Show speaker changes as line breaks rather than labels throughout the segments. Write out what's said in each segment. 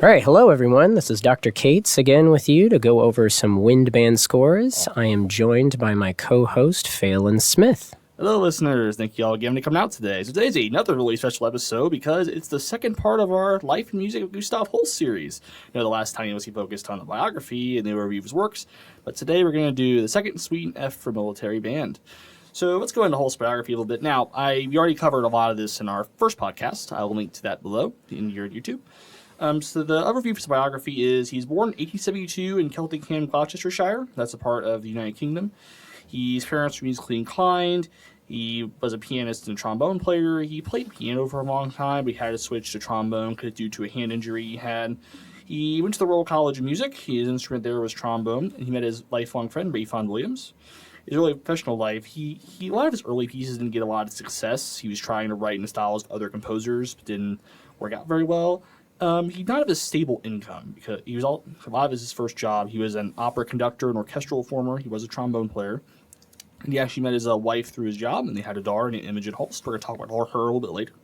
All right, hello everyone. This is Dr. Kaatz again with you to go over some wind band scores. I am joined by my co-host, Faolan Smith.
Hello, listeners. Thank you all again for coming out today. So today's another really special episode because it's the second part of our Life and Music of Gustav Holst series. You know, the last time he focused on the biography and the overview of his works, but today we're going to do the second suite in F for military band. So let's go into Holst's biography a little bit. Now, we already covered a lot of this in our first podcast. I will link to that below in your YouTube. So the overview for his biography is he's born in 1872 in Keltingham, Gloucestershire. That's a part of the United Kingdom. His parents were musically inclined. He was a pianist and a trombone player. He played piano for a long time, but he had to switch to trombone due to a hand injury he had. He went to the Royal College of Music. His instrument there was trombone, and he met his lifelong friend, Faolan Williams. His early professional life, a lot of his early pieces didn't get a lot of success. He was trying to write in the styles of other composers, but didn't work out very well. He did not have a stable income because a lot of his first job. He was an opera conductor and orchestral performer. He was a trombone player. And he actually met his wife through his job, and they had a daughter named Imogen Holst. We're going to talk about her a little bit later.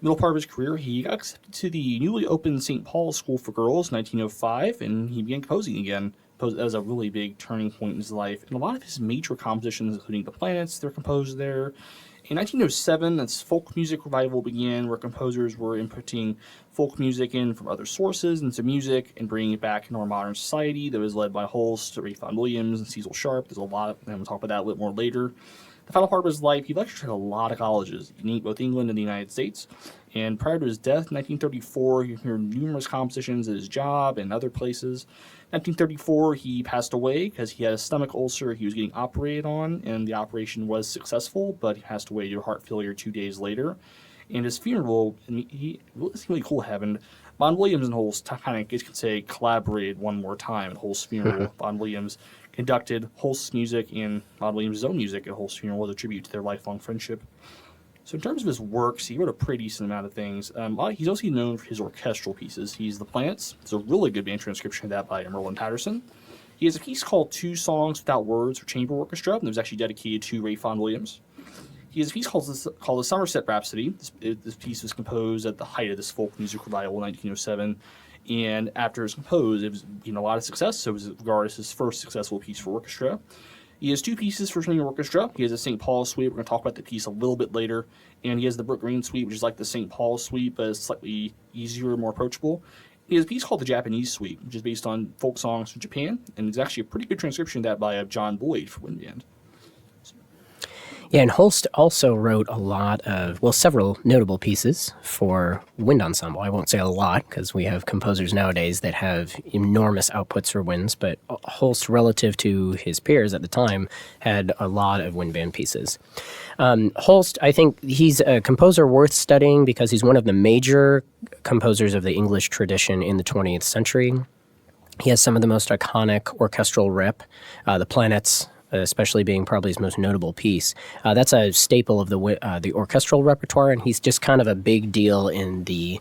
Middle part of his career, he got accepted to the newly opened St. Paul's School for Girls in 1905, and he began composing again. That was a really big turning point in his life. And a lot of his major compositions, including The Planets, they're composed there. In 1907, that's folk music revival began, where composers were inputting folk music in from other sources into music and bringing it back into our modern society. That was led by Holst, Faolan Williams, and Cecil Sharp. There's a lot of, and we'll talk about that a little more later. The final part of his life, he lectured at a lot of colleges, in both England and the United States. And prior to his death in 1934, he heard numerous compositions at his job and other places. 1934, he passed away because he had a stomach ulcer he was getting operated on, and the operation was successful, but he passed away due to heart failure 2 days later. And his funeral, it's really cool, happened. Vaughan Williams and Holst kind of, you could say, collaborated one more time at Holst's funeral. Vaughan Williams conducted Holst's music and Vaughan Williams' own music at Holst's funeral as a tribute to their lifelong friendship. So in terms of his works, he wrote a pretty decent amount of things. He's also known for his orchestral pieces. He's The Planets. It's a really good band transcription of that by Merlin Patterson. He has a piece called Two Songs Without Words for Chamber Orchestra, and it was actually dedicated to Faolan Williams. He has a piece called the Somerset Rhapsody. This piece was composed at the height of this folk music revival in 1907. And after it was composed, it was a lot of success, so it was regarded as his first successful piece for orchestra. He has two pieces for string orchestra. He has a St. Paul suite. We're going to talk about the piece a little bit later. And he has the Brook Green suite, which is like the St. Paul suite, but it's slightly easier, more approachable. He has a piece called the Japanese suite, which is based on folk songs from Japan. And it's actually a pretty good transcription of that by John Boyd for wind band.
Yeah, and Holst also wrote a lot of, several notable pieces for wind ensemble. I won't say a lot because we have composers nowadays that have enormous outputs for winds, but Holst, relative to his peers at the time, had a lot of wind band pieces. Holst, I think he's a composer worth studying because he's one of the major composers of the English tradition in the 20th century. He has some of the most iconic orchestral rep, The Planets, especially being probably his most notable piece. That's a staple of the orchestral repertoire, and he's just kind of a big deal in the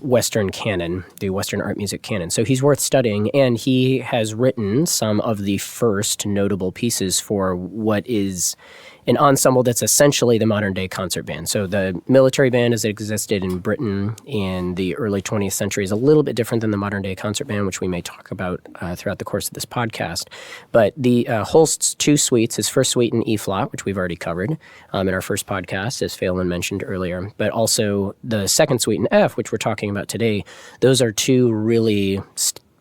Western canon, the Western art music canon. So he's worth studying, and he has written some of the first notable pieces for what is an ensemble that's essentially the modern-day concert band. So the military band as it existed in Britain in the early 20th century is a little bit different than the modern-day concert band, which we may talk about throughout the course of this podcast. But the Holst's two suites, his first suite in E-flat, which we've already covered in our first podcast, as Faolan mentioned earlier, but also the second suite in F, which we're talking about today, those are two really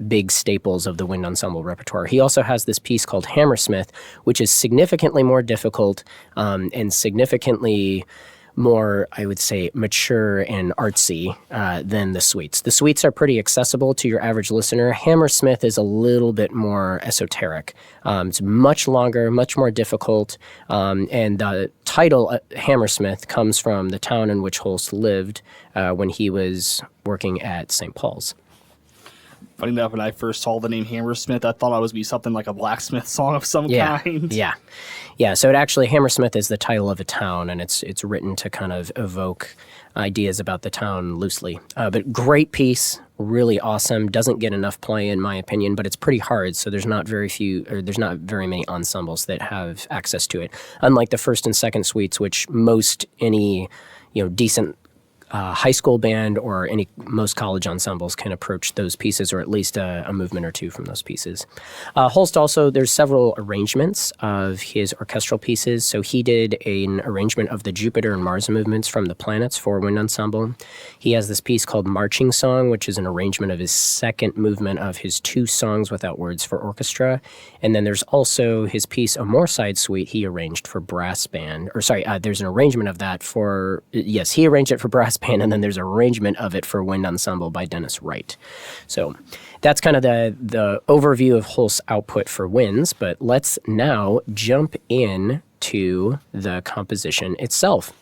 big staples of the wind ensemble repertoire. He also has this piece called Hammersmith, which is significantly more difficult and significantly more, I would say, mature and artsy than the suites. The suites are pretty accessible to your average listener. Hammersmith is a little bit more esoteric. It's much longer, much more difficult, and the title Hammersmith comes from the town in which Holst lived when he was working at St. Paul's.
Funny enough, when I first saw the name Hammersmith, I thought it was be something like a Blacksmith song of some kind.
Yeah. So it actually, Hammersmith is the title of a town, and it's written to kind of evoke ideas about the town loosely. But great piece, really awesome. Doesn't get enough play in my opinion, but it's pretty hard. So there's not very many ensembles that have access to it. Unlike the first and second suites, which most any decent high school band or most college ensembles can approach those pieces, or at least a movement or two from those pieces. Holst also, there's several arrangements of his orchestral pieces. So he did an arrangement of the Jupiter and Mars movements from the planets for wind ensemble. He has this piece called Marching Song, which is an arrangement of his second movement of his 2 songs without words for orchestra. And then there's also his piece, A Moorside Suite, he arranged for brass band. There's an arrangement of that he arranged it for brass band, and then there's an arrangement of it for wind ensemble by Dennis Wright. So that's kind of the overview of Holst's output for winds, but let's now jump in to the composition itself.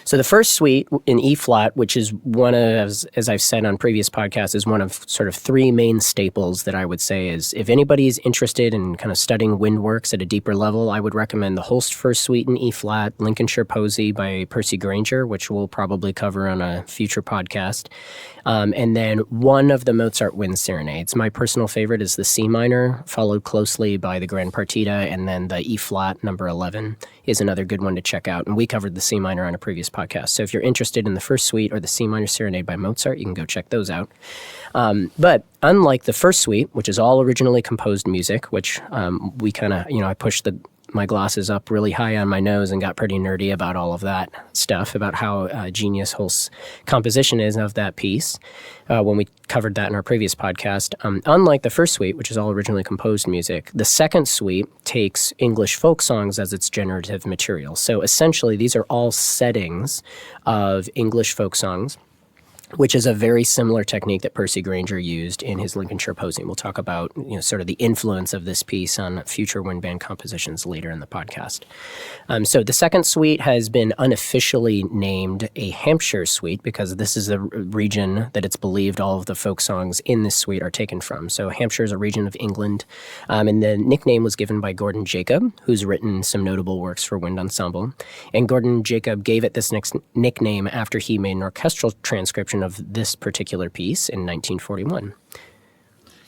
So the first suite in E-flat, which is one of, as I've said on previous podcasts, is one of sort of 3 main staples that I would say is, if anybody's interested in kind of studying wind works at a deeper level, I would recommend the Holst First Suite in E-flat, Lincolnshire Posy by Percy Grainger, which we'll probably cover on a future podcast. And then one of the Mozart Wind Serenades. My personal favorite is the C minor, followed closely by the Grand Partita, and then the E-flat, number 11, is another good one to check out. And we covered the C minor on a previous podcast. So if you're interested in the First Suite or the C minor Serenade by Mozart, you can go check those out. But unlike the First Suite, which is all originally composed music, which we kind of, I pushed my glasses up really high on my nose and got pretty nerdy about all of that stuff, about how genius Holst's composition is of that piece when we covered that in our previous podcast. Unlike the First Suite, which is all originally composed music, the Second Suite takes English folk songs as its generative material. So essentially, these are all settings of English folk songs, which is a very similar technique that Percy Grainger used in his Lincolnshire Posy. We'll talk about sort of the influence of this piece on future wind band compositions later in the podcast. So the Second Suite has been unofficially named a Hampshire Suite because this is the region that it's believed all of the folk songs in this suite are taken from. So Hampshire is a region of England, and the nickname was given by Gordon Jacob, who's written some notable works for wind ensemble. And Gordon Jacob gave it this nickname after he made an orchestral transcription of this particular piece in 1941.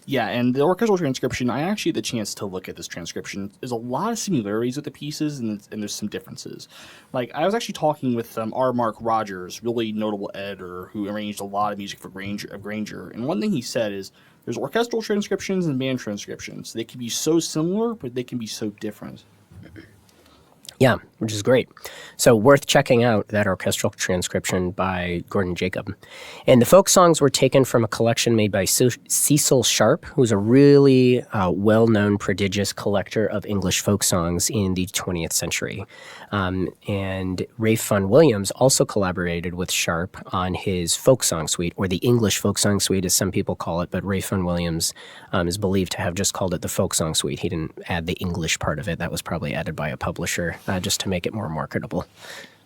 Yeah, and the orchestral transcription, I actually had the chance to look at this transcription. There's a lot of similarities with the pieces, and there's some differences. Like, I was actually talking with R. Mark Rogers, really notable editor who arranged a lot of music for Grainger, and one thing he said is there's orchestral transcriptions and band transcriptions. They can be so similar, but they can be so different.
Yeah, which is great. So worth checking out that orchestral transcription by Gordon Jacob. And the folk songs were taken from a collection made by Cecil Sharp, who's a really well-known, prodigious collector of English folk songs in the 20th century. And Ralph Vaughan Williams also collaborated with Sharp on his folk song suite, or the English folk song suite, as some people call it, but Ralph Vaughan Williams is believed to have just called it the folk song suite. He didn't add the English part of it. That was probably added by a publisher just to make it more marketable.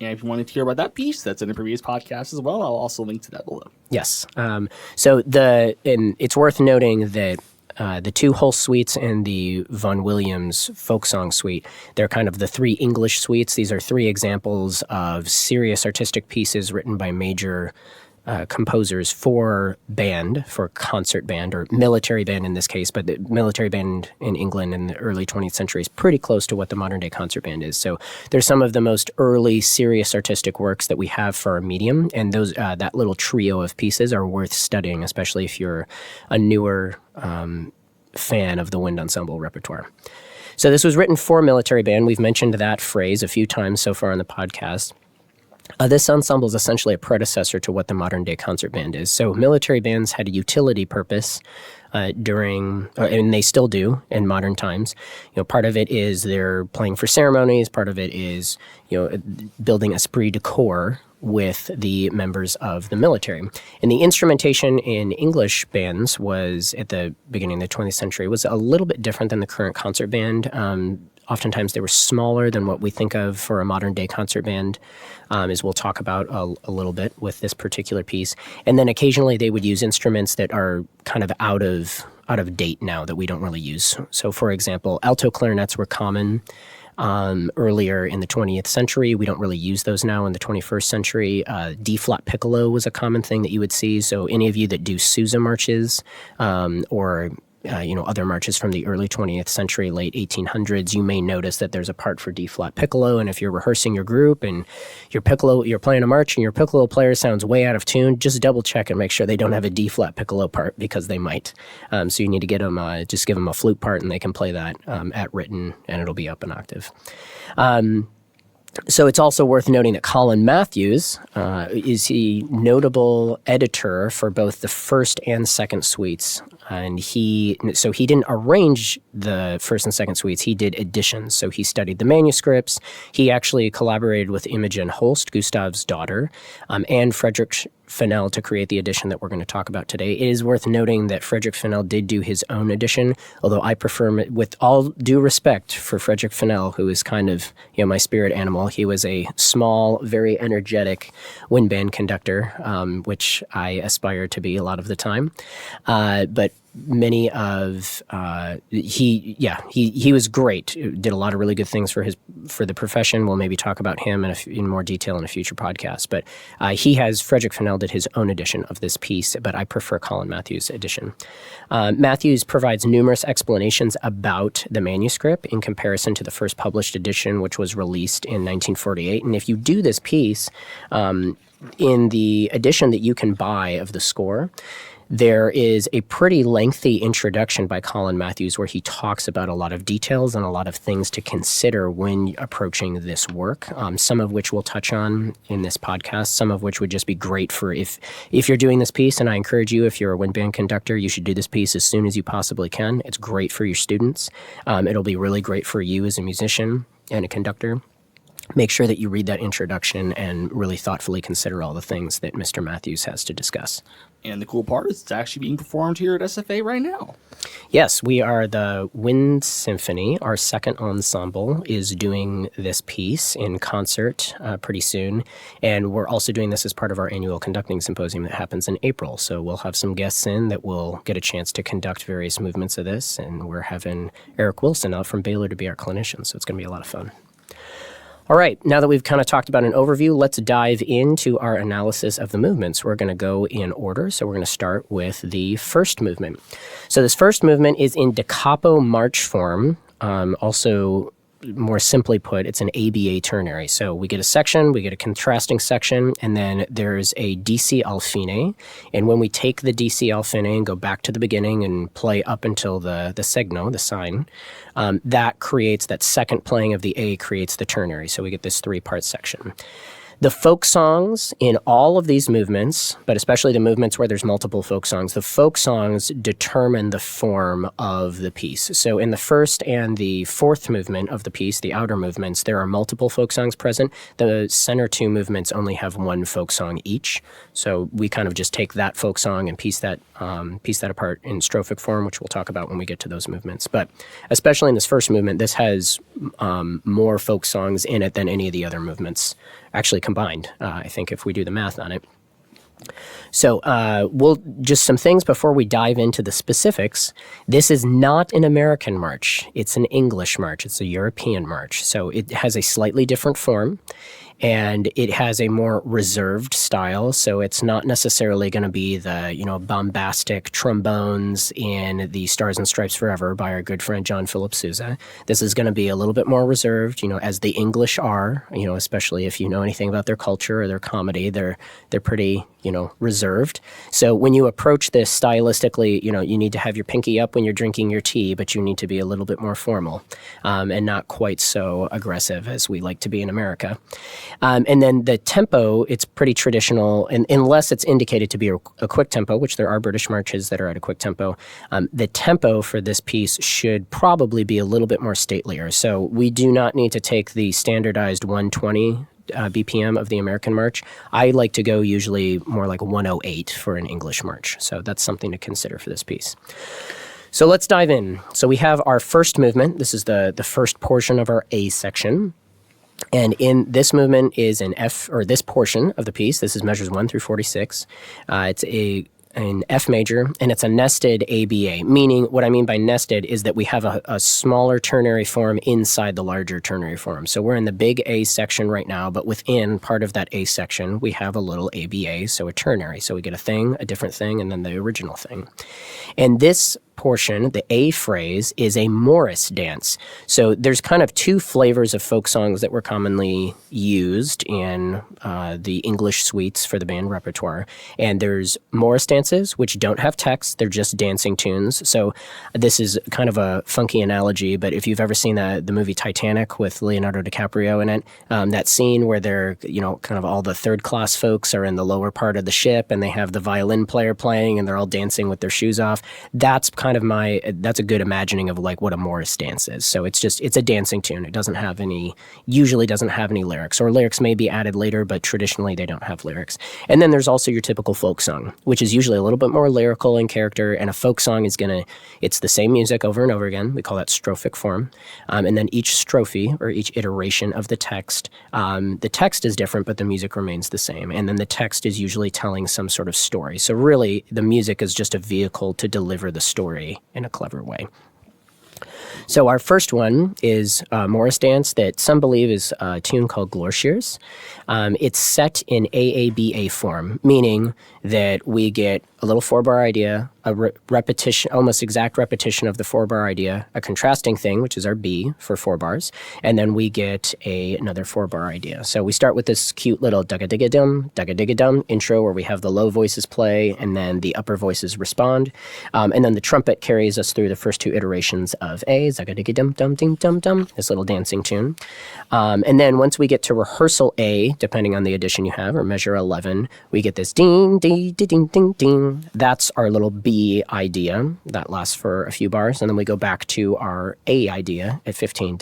And if you wanted to hear about that piece, that's in a previous podcast as well. I'll also link to that below.
Yes. And it's worth noting that the 2 Holst suites and the Vaughan Williams folk song suite, they're kind of the 3 English suites. These are 3 examples of serious artistic pieces written by major composers for band, for concert band, or military band in this case, but the military band in England in the early 20th century is pretty close to what the modern day concert band is. So there's some of the most early serious artistic works that we have for our medium, and those that little trio of pieces are worth studying, especially if you're a newer fan of the wind ensemble repertoire. So this was written for military band. We've mentioned that phrase a few times so far on the podcast. This ensemble is essentially a predecessor to what the modern-day concert band is. So military bands had a utility purpose and they still do in modern times. Part of it is they're playing for ceremonies. Part of it is, building esprit de corps with the members of the military. And the instrumentation in English bands was, at the beginning of the 20th century, was a little bit different than the current concert band. Oftentimes they were smaller than what we think of for a modern-day concert band, as we'll talk about a little bit with this particular piece. And then occasionally they would use instruments that are kind of out of date now that we don't really use. So, for example, alto clarinets were common earlier in the 20th century. We don't really use those now in the 21st century. D-flat piccolo was a common thing that you would see. So any of you that do Sousa marches or other marches from the early 20th century, late 1800s, you may notice that there's a part for D-flat piccolo, and if you're rehearsing your group and you're playing a march and your piccolo player sounds way out of tune, just double check and make sure they don't have a D-flat piccolo part, because they might. So you need to give them a flute part, and they can play that at written, and it'll be up an octave. So it's also worth noting that Colin Matthews is the notable editor for both the first and second suites. And he didn't arrange the first and second suites, he did editions. So he studied the manuscripts. He actually collaborated with Imogen Holst, Gustav's daughter, and Frederick Fennell to create the edition that we're going to talk about today. It is worth noting that Frederick Fennell did do his own edition, although I prefer, with all due respect for Frederick Fennell, who is kind of my spirit animal. He was a small, very energetic wind band conductor, which I aspire to be a lot of the time. But many of he was great. Did a lot of really good things for the profession. We'll maybe talk about him in more detail in a future podcast. But Frederick Fennell did his own edition of this piece, but I prefer Colin Matthews' edition. Matthews provides numerous explanations about the manuscript in comparison to the first published edition, which was released in 1948. And if you do this piece in the edition that you can buy of the score, there is a pretty lengthy introduction by Colin Matthews where he talks about a lot of details and a lot of things to consider when approaching this work, some of which we'll touch on in this podcast, some of which would just be great for if you're doing this piece. And I encourage you, if you're a wind band conductor, you should do this piece as soon as you possibly can. It's great for your students. It'll be really great for you as a musician and a conductor. Make sure that you read that introduction and really thoughtfully consider all the things that Mr. Matthews has to discuss.
And the cool part is it's actually being performed here at SFA right now.
Yes, we are the Wind Symphony. Our second ensemble is doing this piece in concert pretty soon. And we're also doing this as part of our annual conducting symposium that happens in April. So we'll have some guests in that will get a chance to conduct various movements of this. And we're having Eric Wilson out from Baylor to be our clinician. So it's going to be a lot of fun. All right, now that we've kind of talked about an overview, let's dive into our analysis of the movements. We're going to go in order, so we're going to start with the first movement. So this first movement is in da capo march form, also more simply put, it's an ABA ternary. So we get a section, we get a contrasting section, and then there's a DC al fine. And when we take the DC al fine and go back to the beginning and play up until the segno, the sign, that second playing of the A creates the ternary. So we get this three-part section. The folk songs in all of these movements, but especially the movements where there's multiple folk songs, the folk songs determine the form of the piece. So in the first and the fourth movement of the piece, the outer movements, there are multiple folk songs present. The center two movements only have one folk song each. So we kind of just take that folk song and piece that apart in strophic form, which we'll talk about when we get to those movements. But especially in this first movement, this has more folk songs in it than any of the other movements actually combined, I think, if we do the math on it. So just some things before we dive into the specifics. This is not an American march. It's an English march. It's a European march. So it has a slightly different form, and it has a more reserved style. So it's not necessarily going to be the, bombastic trombones in the Stars and Stripes Forever by our good friend John Philip Sousa. This is going to be a little bit more reserved, as the English are, especially if you know anything about their culture or their comedy. They're pretty, reserved. So when you approach this stylistically, you need to have your pinky up when you're drinking your tea, but you need to be a little bit more formal and not quite so aggressive as we like to be in America. And then the tempo, it's pretty traditional, and unless it's indicated to be a quick tempo, which there are British marches that are at a quick tempo, the tempo for this piece should probably be a little bit more statelier. So we do not need to take the standardized 120 BPM of the American march. I like to go usually more like 108 for an English march. So that's something to consider for this piece. So let's dive in. So we have our first movement. This is the first portion of our A section. And in this movement is an F, or this portion of the piece. This is measures 1 through 46. It's a in F major, and it's a nested ABA, meaning what I mean by nested is that we have a smaller ternary form inside the larger ternary form. So we're in the big A section right now, but within part of that A section, we have a little ABA, so a ternary. So we get a thing, a different thing, and then the original thing. And this portion, the A phrase, is a Morris dance. So there's kind of two flavors of folk songs that were commonly used in the English suites for the band repertoire. And there's Morris dances, which don't have text. They're just dancing tunes. So this is kind of a funky analogy, but if you've ever seen the movie Titanic with Leonardo DiCaprio in it, that scene where they're, kind of all the third-class folks are in the lower part of the ship and they have the violin player playing and they're all dancing with their shoes off. That's kind of that's a good imagining of like what a Morris dance is. So it's a dancing tune. It usually doesn't have any lyrics, or lyrics may be added later, but traditionally they don't have lyrics. And then there's also your typical folk song, which is usually a little bit more lyrical in character, and a folk song it's the same music over and over again. We call that strophic form. And then each strophe, or each iteration of the text is different, but the music remains the same. And then the text is usually telling some sort of story. So really, the music is just a vehicle to deliver the story in a clever way. So our first one is Morris Dance that some believe is a tune called Glorscheers. It's set in AABA form, meaning that we get a little 4-bar idea, a repetition, almost exact repetition of the 4-bar idea, a contrasting thing, which is our B for 4 bars, and then we get another 4-bar idea. So we start with this cute little dugga-digga-dum intro where we have the low voices play and then the upper voices respond. And then the trumpet carries us through the first 2 iterations of A, zugga-digga-dum-dum-ding-dum-dum, this little dancing tune. And then once we get to rehearsal A, depending on the edition you have, or measure 11, we get this ding, ding, ding, ding, ding. That's our little B idea. That lasts for a few bars. And then we go back to our A idea at 15.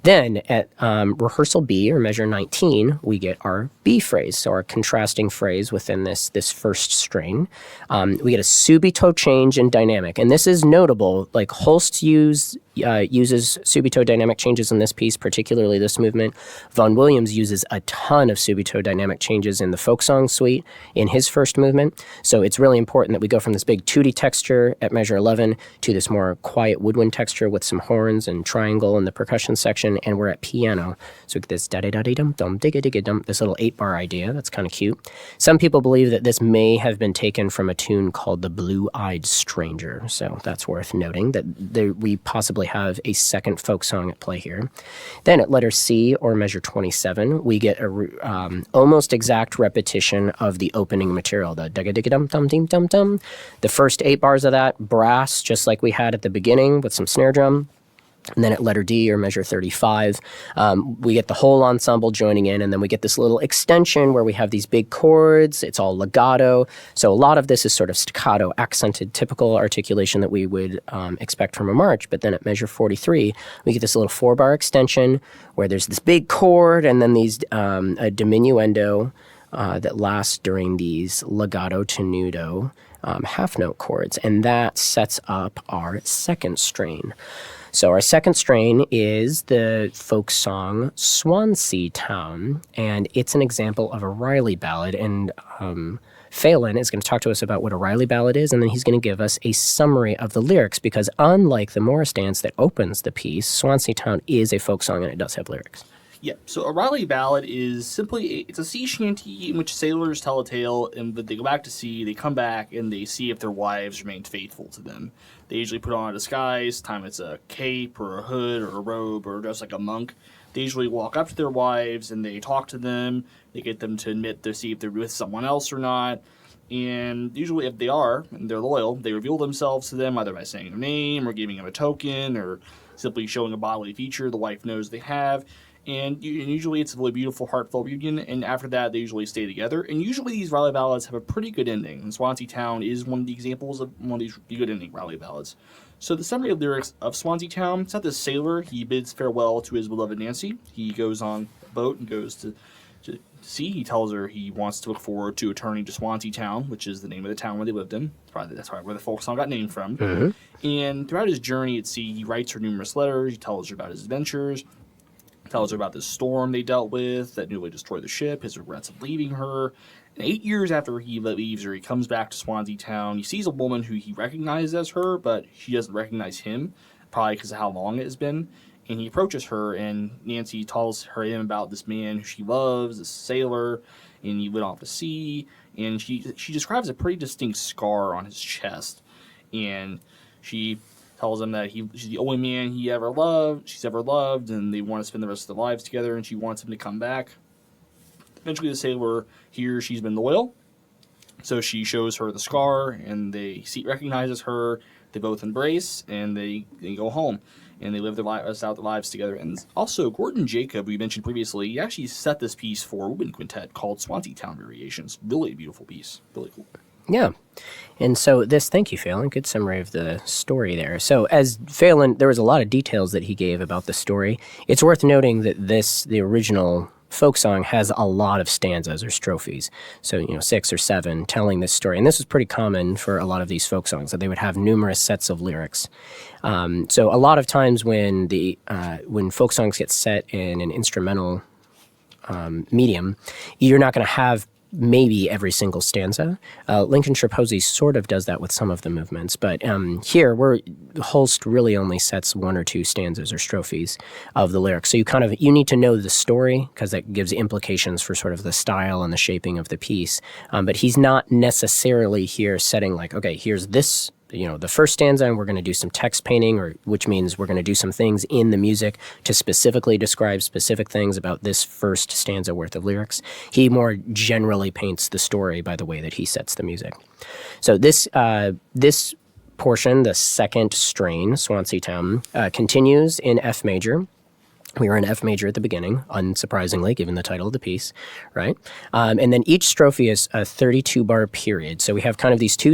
Then at rehearsal B, or measure 19, we get our B phrase, so our contrasting phrase within this first strain. We get a subito change in dynamic. And this is notable. Like Holst uses subito dynamic changes in this piece, particularly this movement. Vaughan Williams uses a ton of subito dynamic changes in the folk song suite in his first movement. So it's really important that we go from this big 2D texture at measure 11 to this more quiet woodwind texture with some horns and triangle in the percussion section, and we're at piano. So we get this da-da-da-dee-dum-dum, digga-digga-dum, this little 8-bar idea. That's kind of cute. Some people believe that this may have been taken from a tune called The Blue-Eyed Stranger. So that's worth noting that we possibly have a second folk song at play here. Then at letter C, or measure 27, we get a almost exact repetition of the opening material, the dugga-digga-dum-dum-ding-dum-dum. The first 8 bars of that, brass, just like we had at the beginning with some snare drum. And then at letter D, or measure 35, we get the whole ensemble joining in, and then we get this little extension where we have these big chords. It's all legato. So a lot of this is sort of staccato, accented, typical articulation that we would expect from a march. But then at measure 43, we get this little 4-bar extension where there's this big chord and then these a diminuendo that lasts during these legato tenuto half-note chords. And that sets up our second strain. So our second strain is the folk song Swansea Town, and it's an example of a Riley ballad. And Faolan is going to talk to us about what a Riley ballad is, and then he's going to give us a summary of the lyrics, because unlike the Morris dance that opens the piece, Swansea Town is a folk song and it does have lyrics.
Yeah, so a Riley ballad is simply, it's a sea shanty in which sailors tell a tale, and they go back to sea, they come back, and they see if their wives remained faithful to them. They usually put on a disguise, time it's a cape or a hood or a robe or just like a monk. They usually walk up to their wives and they talk to them, they get them to admit to see if they're with someone else or not. And usually if they are, and they're loyal, they reveal themselves to them either by saying their name or giving them a token or simply showing a bodily feature the wife knows they have. And usually it's a really beautiful, heartfelt reunion, and after that they usually stay together. And usually these Riley ballads have a pretty good ending, and Swansea Town is one of the examples of one of these good ending Riley ballads. So the summary of lyrics of Swansea Town, it's not this sailor, he bids farewell to his beloved Nancy. He goes on a boat and goes to sea. He tells her he wants to look forward to returning to Swansea Town, which is the name of the town where they lived in. That's probably where the folk song got named from. Mm-hmm. And throughout his journey at sea, he writes her numerous letters, he tells her about his adventures. Tells her about the storm they dealt with that nearly destroyed the ship, his regrets of leaving her. And 8 years after he leaves her, he comes back to Swansea Town. He sees a woman who he recognizes as her, but she doesn't recognize him, probably because of how long it has been. And he approaches her, and Nancy tells him about this man who she loves, this sailor, and he went off to sea. And she describes a pretty distinct scar on his chest. And she tells him that she's the only man she's ever loved, and they want to spend the rest of their lives together, and she wants him to come back. Eventually, the sailor hears she's been loyal, so she shows her the scar, and recognizes her. They both embrace, and they go home, and they live their lives together. And also, Gordon Jacob, we mentioned previously, he actually set this piece for a women quintet called Swansea Town Variations. Really beautiful piece. Really cool.
Yeah. And so thank you, Faolan. Good summary of the story there. So as Faolan, there was a lot of details that he gave about the story. It's worth noting that the original folk song has a lot of stanzas or strophes. So, 6 or 7 telling this story. And this was pretty common for a lot of these folk songs, that they would have numerous sets of lyrics. So a lot of times when folk songs get set in an instrumental medium, you're not going to have maybe every single stanza. Lincolnshire Posy sort of does that with some of the movements, but here Holst really only sets 1 or 2 stanzas or strophes of the lyrics. So you need to know the story, because that gives implications for sort of the style and the shaping of the piece. But he's not necessarily here setting like, okay, here's this, the first stanza, and we're going to do some text painting, which means we're going to do some things in the music to specifically describe specific things about this first stanza worth of lyrics. He more generally paints the story by the way that he sets the music. So this portion, the second strain, Swansea Town, continues in F major. We were in F major at the beginning, unsurprisingly, given the title of the piece, right? And then each strophe is a 32-bar period. So we have kind of these two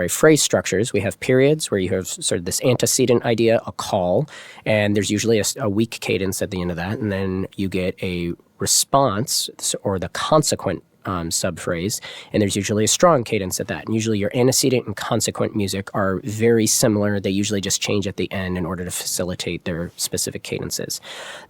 phrase structures. We have periods where you have sort of this antecedent idea, a call, and there's usually a weak cadence at the end of that, and then you get a response or the consequent subphrase, and there's usually a strong cadence at that. And usually your antecedent and consequent music are very similar. They usually just change at the end in order to facilitate their specific cadences.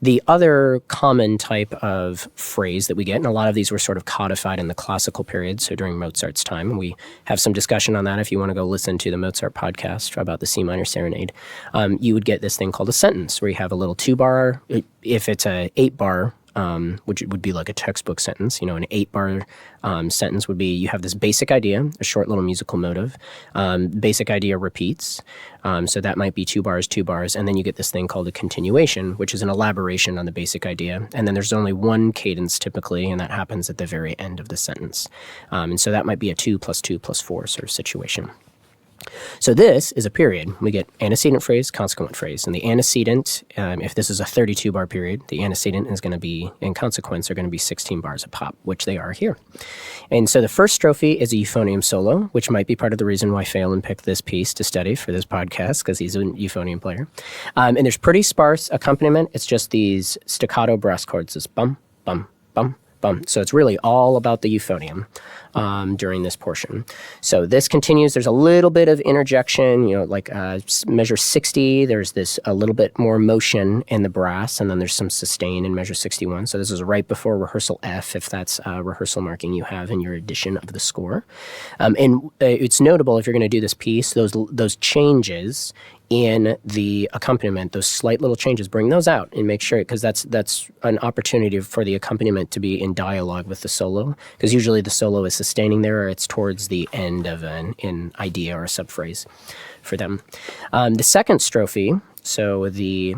The other common type of phrase that we get, and a lot of these were sort of codified in the classical period, so during Mozart's time, and we have some discussion on that if you want to go listen to the Mozart podcast about the C minor serenade, you would get this thing called a sentence, where you have a little 2-bar, if it's a 8-bar, which would be like a textbook sentence. An 8-bar sentence would be, you have this basic idea, a short little musical motive. Basic idea repeats. So that might be 2 bars, 2 bars. And then you get this thing called a continuation, which is an elaboration on the basic idea. And then there's only 1 cadence typically, and that happens at the very end of the sentence. And so that might be a 2 + 2 + 4 sort of situation. So this is a period. We get antecedent phrase, consequent phrase. And the antecedent, if this is a 32-bar period, the antecedent is going to be, and consequence are going to be 16 bars a pop, which they are here. And so the first strophe is a euphonium solo, which might be part of the reason why Faolan picked this piece to study for this podcast, because he's a euphonium player. And there's pretty sparse accompaniment. It's just these staccato brass chords, this bum, bum, bum, bum. So it's really all about the euphonium during this portion. So this continues. There's a little bit of interjection, like measure 60. There's a little bit more motion in the brass, and then there's some sustain in measure 61. So this is right before rehearsal F, if that's a rehearsal marking you have in your edition of the score. And it's notable, if you're going to do this piece, those changes in the accompaniment, those slight little changes, bring those out and make sure, because that's an opportunity for the accompaniment to be in dialogue with the solo, because usually the solo is sustaining there, or it's towards the end of an idea or a subphrase for them. The second strophe, so the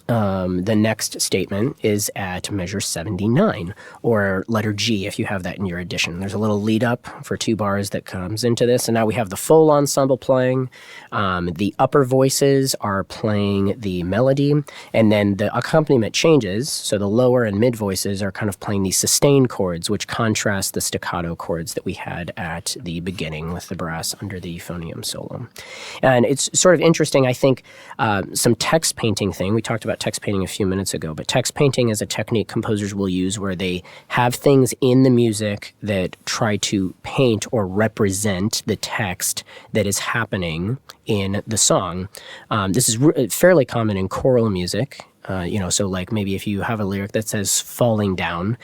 next statement is at measure 79, or letter G if you have that in your edition. There's a little lead up for 2 bars that comes into this, and now we have the full ensemble playing. The upper voices are playing the melody, and then the accompaniment changes, so the lower and mid voices are kind of playing these sustained chords, which contrast the staccato chords that we had at the beginning with the brass under the euphonium solo. And it's sort of interesting, I think, some text painting thing. We talked about text painting a few minutes ago, but text painting is a technique composers will use where they have things in the music that try to paint or represent the text that is happening in the song. This is fairly common in choral music. So like maybe if you have a lyric that says falling down,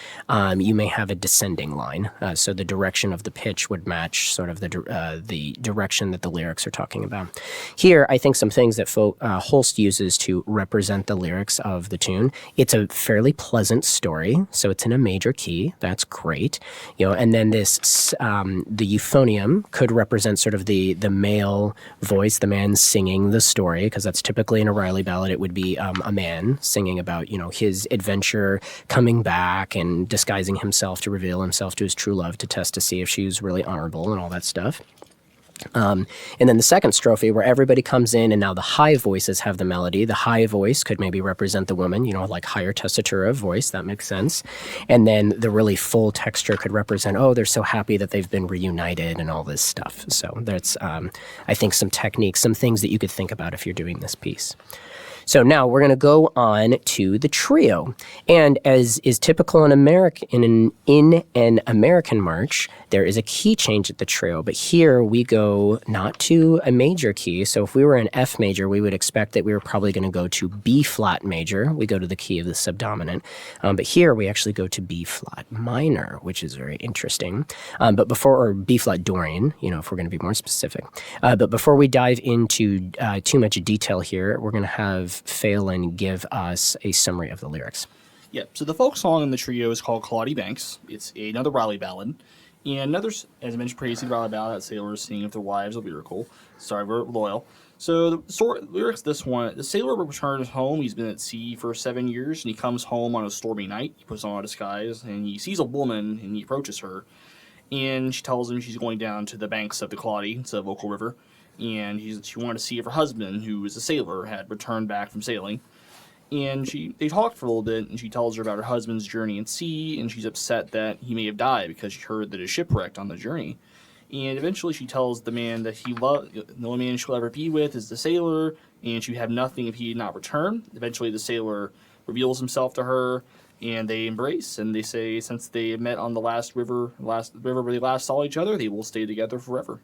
you may have a descending line. So the direction of the pitch would match sort of the direction that the lyrics are talking about. Here, I think some things that Holst uses to represent the lyrics of the tune. It's a fairly pleasant story, so it's in a major key. That's great. And then the euphonium could represent sort of the male voice, the man singing the story, because that's typically in a Riley ballad. It would be a man singing about, his adventure coming back and disguising himself to reveal himself to his true love to test to see if she was really honorable and all that stuff. And then the second strophe where everybody comes in and now the high voices have the melody. The high voice could maybe represent the woman, like higher tessitura voice. That makes sense. And then the really full texture could represent, they're so happy that they've been reunited and all this stuff. So that's, I think, some techniques, some things that you could think about if you're doing this piece. So now we're going to go on to the trio. And as is typical in an American march, there is a key change at the trio. But here we go not to a major key. So if we were in F major, we would expect that we were probably going to go to B flat major. We go to the key of the subdominant. But here we actually go to B flat minor, which is very interesting. Or B flat Dorian, if we're going to be more specific. But before we dive into too much detail here, we're going to have Faolan give us a summary of the lyrics.
Yep. So the folk song in the trio is called Claudie Banks. It's another Riley ballad. And another, as I mentioned previously, Riley ballad that sailors sing if their wives are lyrical. Sorry, we're loyal. So the lyrics this one, the sailor returns home. He's been at sea for 7 years, and he comes home on a stormy night. He puts on a disguise, and he sees a woman, and he approaches her. And she tells him she's going down to the banks of the Claudie, it's a local river. And she wanted to see if her husband, who is a sailor, had returned back from sailing. And they talked for a little bit, and she tells her about her husband's journey at sea, and she's upset that he may have died because she heard that he shipwrecked on the journey. And eventually she tells the man that the only man she'll ever be with is the sailor, and she would have nothing if he did not return. Eventually the sailor reveals himself to her, and they embrace, and they say since they met on the river where they last saw each other, they will stay together forever.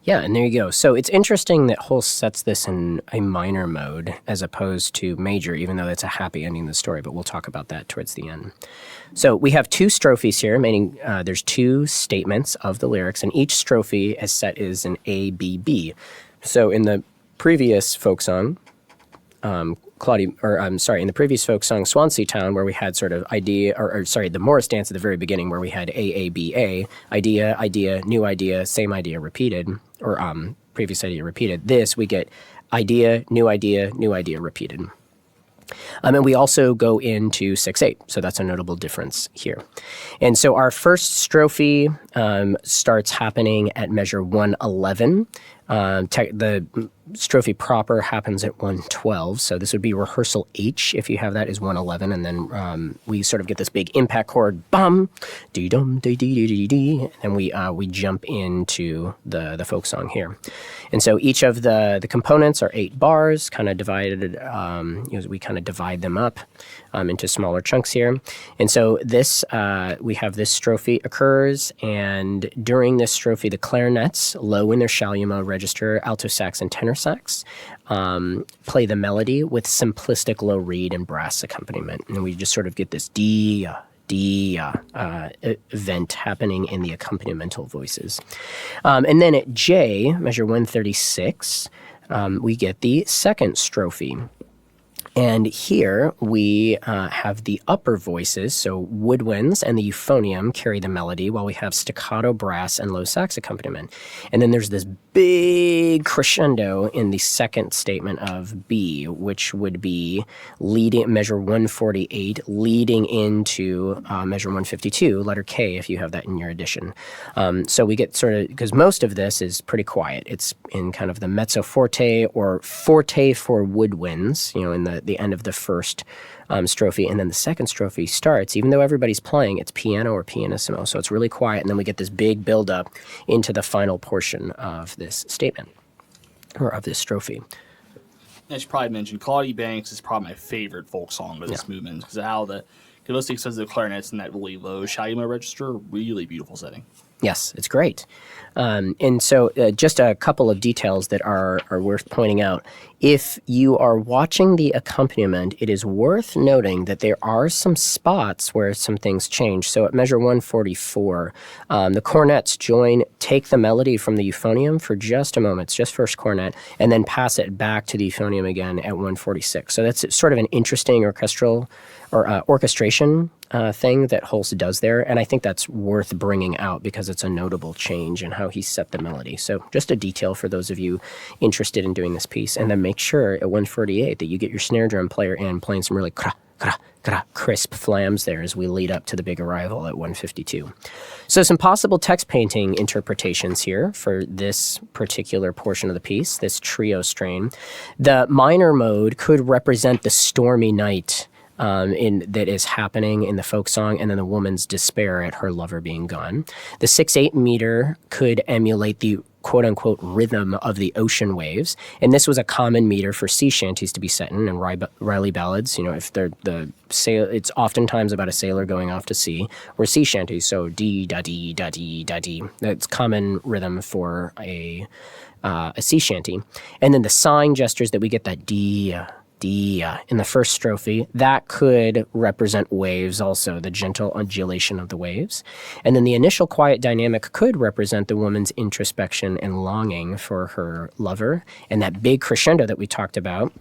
Yeah, and there you go. So it's interesting that Holst sets this in a minor mode as opposed to major, even though it's a happy ending to the story, but we'll talk about that towards the end. So we have two strophes here, meaning there's two statements of the lyrics, and each strophe is set as an A, B, B. So in the previous folk song, in the previous folk song, Swansea Town, where we had sort of the Morris dance at the very beginning, where we had A, idea, new idea, same idea repeated, or previous idea repeated. This, we get idea, new idea repeated. And we also go into 6/8, so that's a notable difference here. And so our first strophe starts happening at measure 111. The strophe proper happens at 112, so this would be rehearsal H if you have that is 111, and then we sort of get this big impact chord, bum, dee dum, dee dee dee dee dee, and we jump into the folk song here. And so each of the components are 8 bars, kind of divided. We kind of divide them up into smaller chunks here. And so this we have this strophe occurs, and during this strophe, the clarinets, low in their Shalumo register, alto sax and tenor sax, play the melody with simplistic low reed and brass accompaniment. And we just sort of get this event happening in the accompanimental voices. And then at J, measure 136, we get the second strophe. And here we have the upper voices, so woodwinds and the euphonium carry the melody, while we have staccato brass and low sax accompaniment. And then there's this big crescendo in the second statement of B, which would be measure 148, leading into measure 152, letter K, if you have that in your edition. So we get sort of, because most of this is pretty quiet. It's in kind of the mezzo forte or forte for woodwinds, in the end of the first strophe, and then the second strophe starts, even though everybody's playing, it's piano or pianissimo, so it's really quiet, and then we get this big build-up into the final portion of this statement, or of this strophe.
As you probably mentioned, Claudie Banks is probably my favorite folk song of this movement, because of how the says the clarinets in that really low Shalumo register, really beautiful setting.
Yes, it's great. And so just a couple of details that are worth pointing out. If you are watching the accompaniment, it is worth noting that there are some spots where some things change. So at measure 144, the cornets take the melody from the euphonium for just a moment, it's just first cornet, and then pass it back to the euphonium again at 146. So that's sort of an interesting orchestral or orchestration thing that Holst does there, and I think that's worth bringing out because it's a notable change in how he set the melody. So just a detail for those of you interested in doing this piece, and then make sure at 148 that you get your snare drum player in playing some really crisp flams there as we lead up to the big arrival at 152. So some possible text painting interpretations here for this particular portion of the piece, this trio strain. The minor mode could represent the stormy night that is happening in the folk song, and then the woman's despair at her lover being gone. The 6/8 meter could emulate the quote-unquote rhythm of the ocean waves, and this was a common meter for sea shanties to be set in and Riley ballads. You know, if they're it's oftentimes about a sailor going off to sea, or sea shanties. So dee da dee da dee da dee. That's common rhythm for a sea shanty, and then the sighing gestures that we get, that dee. In the first strophe, that could represent waves also, the gentle undulation of the waves. And then the initial quiet dynamic could represent the woman's introspection and longing for her lover. And that big crescendo that we talked about,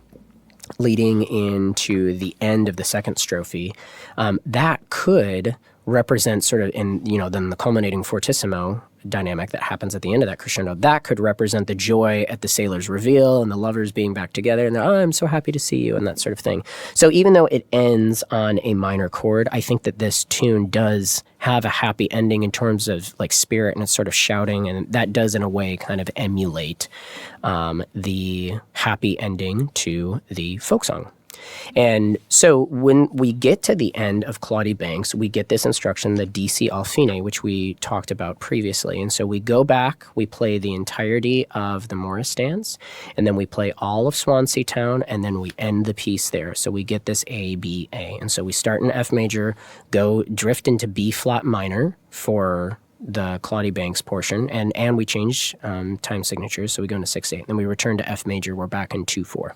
leading into the end of the second strophe, that could represent sort of then the culminating fortissimo dynamic that happens at the end of that crescendo, that could represent the joy at the sailor's reveal and the lovers being back together and I'm so happy to see you and that sort of thing. So even though it ends on a minor chord, I think that this tune does have a happy ending in terms of like spirit, and it's sort of shouting, and that does in a way kind of emulate the happy ending to the folk song. And so when we get to the end of Claudie Banks, we get this instruction, the DC al fine, which we talked about previously. And so we go back, we play the entirety of the Morris dance, and then we play all of Swansea Town, and then we end the piece there. So we get this A, B, A. And so we start in F major, go drift into B flat minor for the Claudie Banks portion, and we change time signatures. So we go into 6/8, then we return to F major, we're back in 2/4.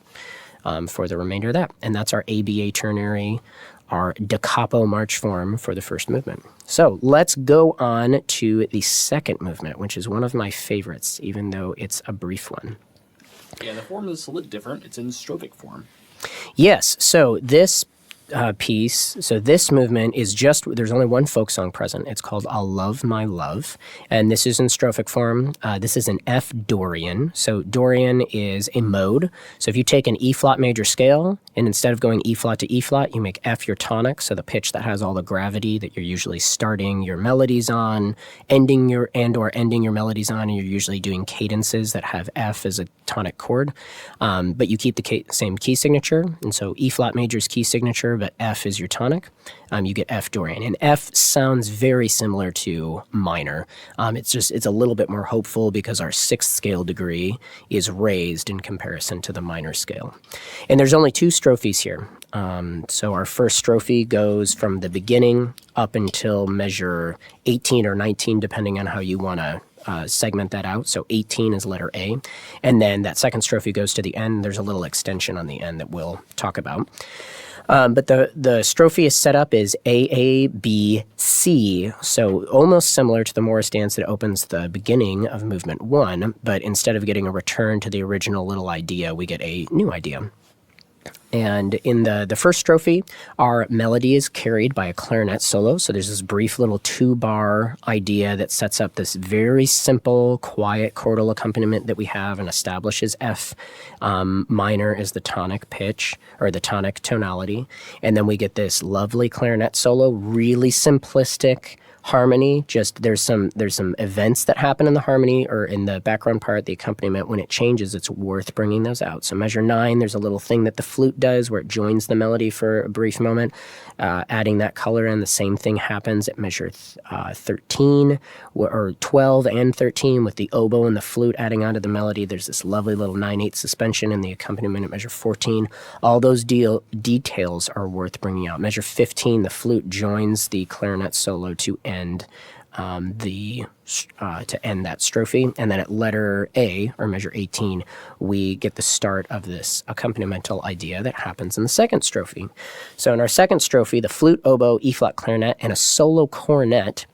For the remainder of that. And that's our ABA ternary, our da capo march form for the first movement. So let's go on to the second movement, which is one of my favorites, even though it's a brief one.
Yeah, the form is a little different. It's in strophic form.
Yes, so this piece, so this movement is there's only one folk song present. It's called I'll Love My Love, and this is in strophic form. This is an F Dorian. So Dorian is a mode. So if you take an E flat major scale, and instead of going E flat to E flat, you make F your tonic, so the pitch that has all the gravity that you're usually starting your melodies on, ending your melodies on, and you're usually doing cadences that have F as a tonic chord. But you keep the same key signature, and so E flat major is key signature, but F is your tonic. You get F Dorian. And F sounds very similar to minor. It's a little bit more hopeful because our sixth scale degree is raised in comparison to the minor scale. And there's only two strophes here. So our first strophe goes from the beginning up until measure 18 or 19, depending on how you want to segment that out. So 18 is letter A. And then that second strophe goes to the end. There's a little extension on the end that we'll talk about. But the strophe is set up as A, A, B, C, so almost similar to the Morris dance that opens the beginning of movement 1, but instead of getting a return to the original little idea, we get a new idea. And in the first strophe, our melody is carried by a clarinet solo. So there's this brief little 2-bar idea that sets up this very simple, quiet chordal accompaniment that we have and establishes F minor as the tonic pitch, or the tonic tonality. And then we get this lovely clarinet solo, really simplistic harmony. Just there's some events that happen in the harmony or in the background part, the accompaniment. When it changes, it's worth bringing those out. So measure 9, there's a little thing that the flute does where it joins the melody for a brief moment, adding that color in. The same thing happens at measure 13 or 12 and 13 with the oboe and the flute adding onto the melody. There's this lovely little 9/8 suspension in the accompaniment at measure 14. All those details are worth bringing out. Measure 15, the flute joins the clarinet solo to end to end that strophe. And then at letter A, or measure 18, we get the start of this accompanimental idea that happens in the second strophe. So in our second strophe, the flute, oboe, E-flat clarinet, and a solo cornet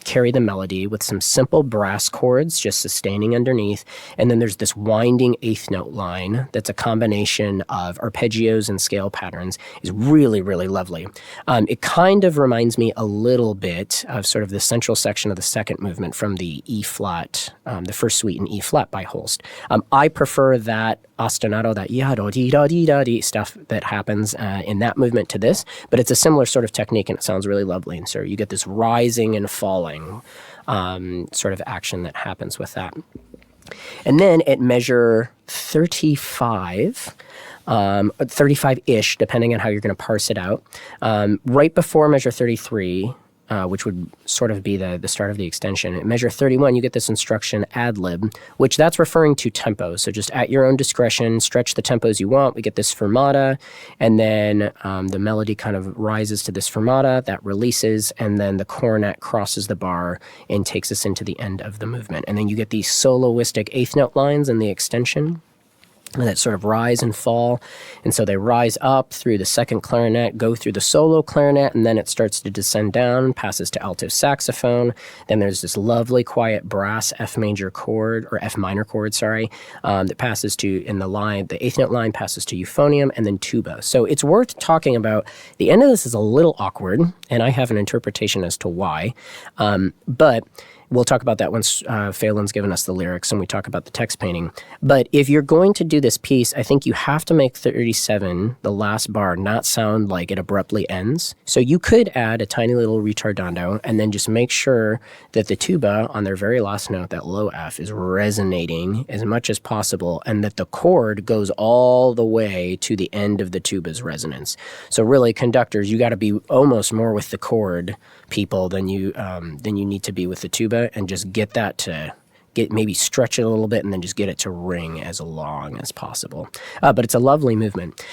carry the melody with some simple brass chords just sustaining underneath. And then there's this winding eighth note line that's a combination of arpeggios and scale patterns. Is really, really lovely. It kind of reminds me a little bit of sort of the central section of the second movement from the E-flat, the first suite in E-flat by Holst. I prefer that ostinato, that ya-do-dee-da-dee-da-dee stuff that happens in that movement to this, but it's a similar sort of technique and it sounds really lovely. And so you get this rising and falling sort of action that happens with that. And then at measure 35, 35-ish, depending on how you're going to parse it out, right before measure 33, which would sort of be the start of the extension. At measure 31, you get this instruction ad lib, which that's referring to tempo. So just at your own discretion, stretch the tempos you want. We get this fermata, and then the melody kind of rises to this fermata, that releases, and then the cornet crosses the bar and takes us into the end of the movement. And then you get these soloistic eighth note lines in the extension that sort of rise and fall. And so they rise up through the second clarinet, go through the solo clarinet, and then it starts to descend down, passes to alto saxophone. Then there's this lovely quiet brass F major chord, or F minor chord, that passes to, in the line, the eighth note line passes to euphonium and then tuba. So it's worth talking about. The end of this is a little awkward, and I have an interpretation as to why. But we'll talk about that once Faolan's given us the lyrics and we talk about the text painting. But if you're going to do this piece, I think you have to make 37, the last bar, not sound like it abruptly ends. So you could add a tiny little retardando and then just make sure that the tuba on their very last note, that low F, is resonating as much as possible and that the chord goes all the way to the end of the tuba's resonance. So really, conductors, you got to be almost more with the chord people than you need to be with the tuba, and just get that to maybe stretch it a little bit and then just get it to ring as long as possible. But it's a lovely movement.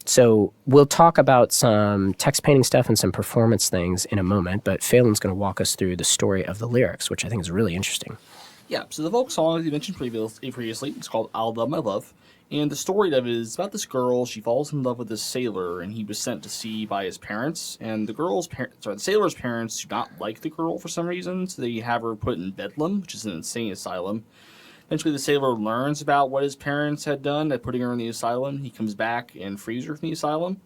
So we'll talk about some text painting stuff and some performance things in a moment, but Faolan's going to walk us through the story of the lyrics, which I think is really interesting.
Yeah, so the folk song, as you mentioned previously, it's called I'll Love My Love. And the story of it is about this girl. She falls in love with this sailor, and he was sent to sea by his parents. And the sailor's parents do not like the girl for some reason, so they have her put in Bedlam, which is an insane asylum. Eventually, the sailor learns about what his parents had done at putting her in the asylum. He comes back and frees her from the asylum,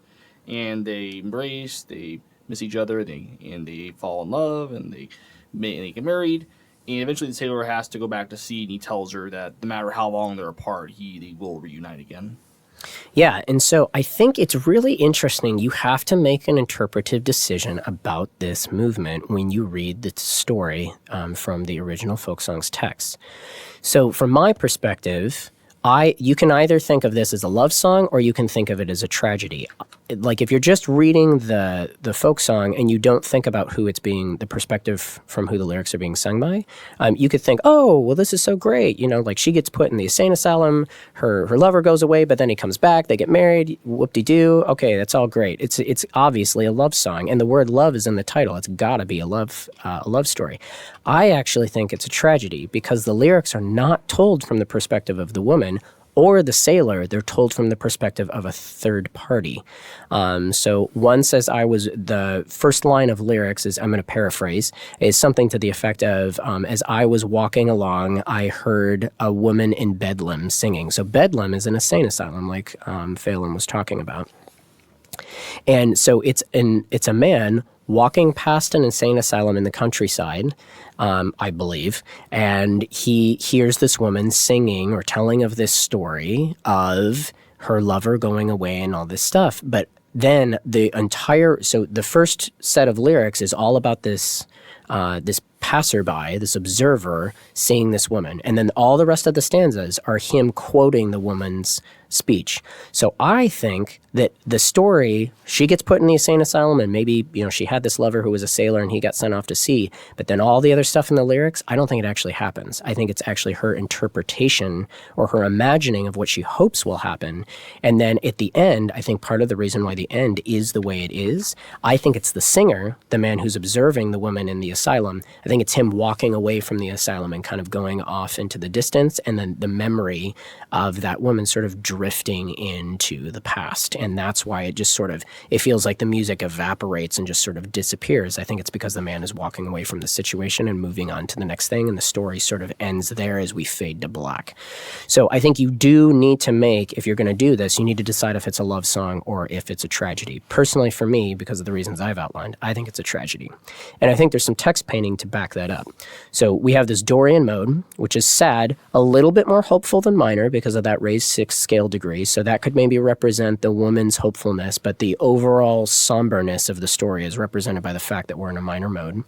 and they embrace, they miss each other, and they fall in love, and they get married. And eventually the sailor has to go back to sea, and he tells her that no matter how long they're apart, they will reunite again.
Yeah, and so I think it's really interesting. You have to make an interpretive decision about this movement when you read the story from the original folk song's text. So from my perspective, you can either think of this as a love song or you can think of it as a tragedy. Like if you're just reading the folk song and you don't think about who it's being, the perspective from who the lyrics are being sung by, you could think, oh, well, this is so great. Like she gets put in the insane asylum, her lover goes away, but then he comes back, they get married, whoop-de-doo. Okay, that's all great. It's obviously a love song, and the word love is in the title. It's got to be a love story. I actually think it's a tragedy because the lyrics are not told from the perspective of the woman or the sailor. They're told from the perspective of a third party. So one says the first line of lyrics is, I'm going to paraphrase, is something to the effect of, as I was walking along, I heard a woman in Bedlam singing. So Bedlam is an insane asylum, like Faolan was talking about. And so it's a man walking past an insane asylum in the countryside, I believe, and he hears this woman singing or telling of this story of her lover going away and all this stuff. But then the first set of lyrics is all about this passerby, this observer, seeing this woman. And then all the rest of the stanzas are him quoting the woman's speech. So I think that the story, she gets put in the insane asylum, and maybe, she had this lover who was a sailor and he got sent off to sea, but then all the other stuff in the lyrics, I don't think it actually happens. I think it's actually her interpretation or her imagining of what she hopes will happen. And then at the end, I think part of the reason why the end is the way it is, I think it's the singer, the man who's observing the woman in the asylum. I think it's him walking away from the asylum and kind of going off into the distance, and then the memory of that woman sort of drifting into the past. And that's why it just sort of, it feels like the music evaporates and just sort of disappears. I think it's because the man is walking away from the situation and moving on to the next thing, and the story sort of ends there as we fade to black. So I think you do need to make, if you're going to do this, you need to decide if it's a love song or if it's a tragedy. Personally, for me, because of the reasons I've outlined, I think it's a tragedy. And I think there's some text painting to back that up. So we have this Dorian mode, which is sad, a little bit more hopeful than minor because of that raised 6 scale degree. So that could maybe represent the woman's hopefulness, but the overall somberness of the story is represented by the fact that we're in a minor mode.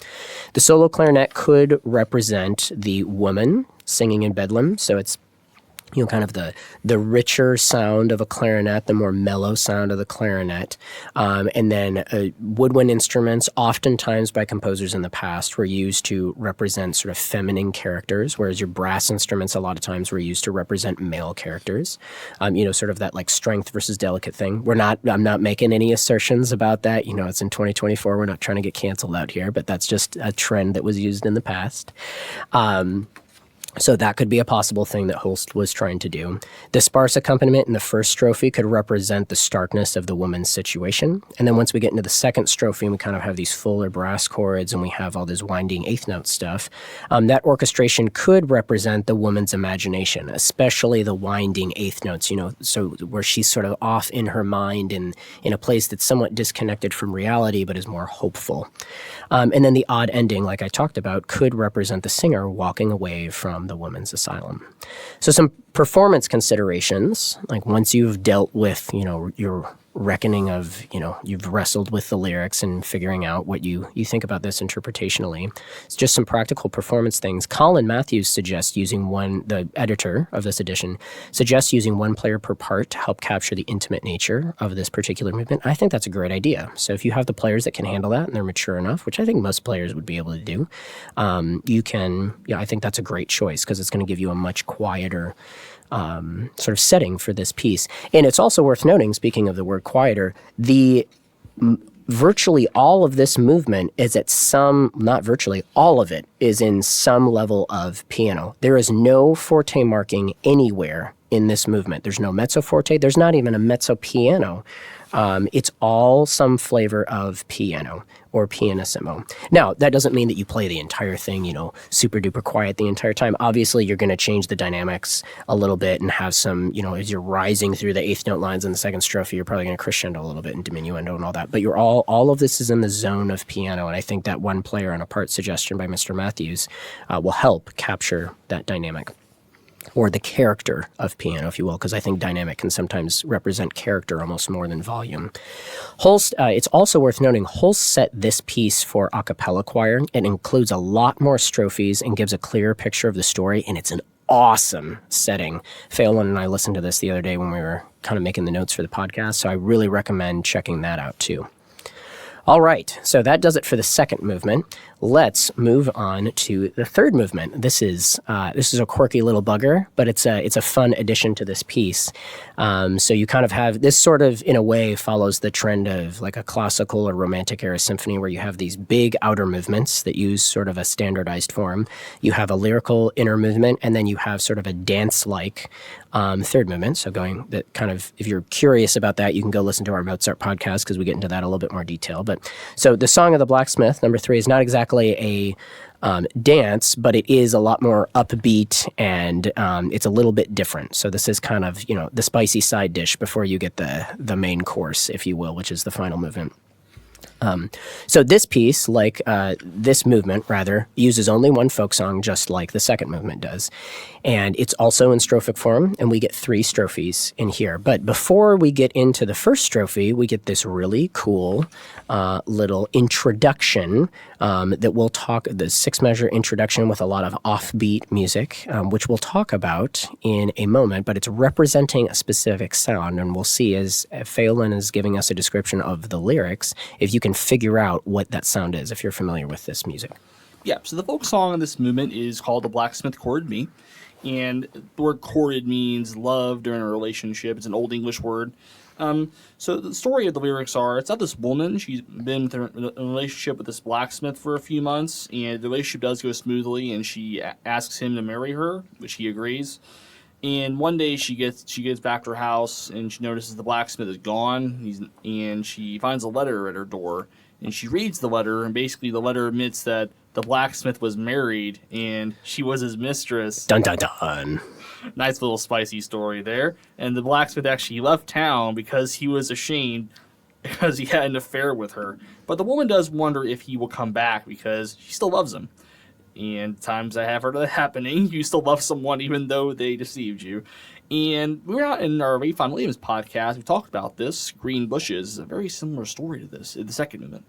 The solo clarinet could represent the woman singing in Bedlam. So it's kind of the richer sound of a clarinet, the more mellow sound of the clarinet. And then woodwind instruments, oftentimes by composers in the past, were used to represent sort of feminine characters, whereas your brass instruments a lot of times were used to represent male characters. Sort of that like strength versus delicate thing. I'm not making any assertions about that. It's in 2024. We're not trying to get canceled out here, but that's just a trend that was used in the past. So that could be a possible thing that Holst was trying to do. The sparse accompaniment in the first strophe could represent the starkness of the woman's situation. And then once we get into the second strophe, we kind of have these fuller brass chords and we have all this winding eighth note stuff. That orchestration could represent the woman's imagination, especially the winding eighth notes, so where she's sort of off in her mind in a place that's somewhat disconnected from reality, but is more hopeful. And then the odd ending, like I talked about, could represent the singer walking away from the woman's asylum. So some performance considerations, like once you've dealt with, your reckoning of, you've wrestled with the lyrics and figuring out what you think about this interpretationally, it's just some practical performance things. Colin Matthews suggests using the editor of this edition, suggests using one player per part to help capture the intimate nature of this particular movement. I think that's a great idea. So if you have the players that can handle that and they're mature enough, which I think most players would be able to do, I think that's a great choice because it's going to give you a much quieter sort of setting for this piece. And it's also worth noting, speaking of the word quieter, virtually all of this movement is not virtually, all of it is in some level of piano. There is no forte marking anywhere in this movement. There's no mezzo forte. There's not even a mezzo piano. It's all some flavor of piano or pianissimo. Now, that doesn't mean that you play the entire thing, super duper quiet the entire time. Obviously, you're going to change the dynamics a little bit and have some, as you're rising through the eighth note lines in the second strophe, you're probably going to crescendo a little bit and diminuendo and all that. But all of this is in the zone of piano, and I think that one player on a part suggestion by Mr. Matthews will help capture that dynamic. Or the character of piano, if you will, because I think dynamic can sometimes represent character almost more than volume. Holst, it's also worth noting, Holst set this piece for a cappella choir. It includes a lot more strophes and gives a clearer picture of the story, and it's an awesome setting. Faolan and I listened to this the other day when we were kind of making the notes for the podcast, so I really recommend checking that out too. All right, so that does it for the second movement. Let's move on to the third movement. This is a quirky little bugger, but it's a fun addition to this piece. So you kind of have this sort of, in a way, follows the trend of like a classical or romantic era symphony where you have these big outer movements that use sort of a standardized form. You have a lyrical inner movement, and then you have sort of a dance-like third movement. So going that kind of, if you're curious about that, you can go listen to our Mozart podcast because we get into that a little bit more detail. But so the Song of the Blacksmith, number 3, is not exactly a dance, but it is a lot more upbeat and it's a little bit different. So this is kind of, the spicy side dish before you get the main course, if you will, which is the final movement. So this piece, like this movement, rather, uses only one folk song, just like the second movement does. And it's also in strophic form, and we get 3 strophes in here. But before we get into the first strophe, we get this really cool little introduction that we'll talk, the 6-measure introduction with a lot of offbeat music, which we'll talk about in a moment, but it's representing a specific sound. And we'll see as Faolan is giving us a description of the lyrics, if you can figure out what that sound is, if you're familiar with this music.
Yeah, so the folk song in this movement is called The Blacksmith Courted Me. And the word courted means love during a relationship. It's an Old English word. So the story of the lyrics are, it's about this woman. She's been in a relationship with this blacksmith for a few months, and the relationship does go smoothly, and she asks him to marry her, which he agrees. And one day she gets back to her house, and she notices the blacksmith is gone, and she finds a letter at her door. And she reads the letter, and basically the letter admits that the blacksmith was married, and she was his mistress.
Dun, dun, dun.
Nice little spicy story there. And the blacksmith actually left town because he was ashamed because he had an affair with her. But the woman does wonder if he will come back because she still loves him. And times I have heard of that happening. You still love someone even though they deceived you. And we were out in our Ray Fawn Williams podcast. We talked about this. Green Bushes, a very similar story to this in the second movement.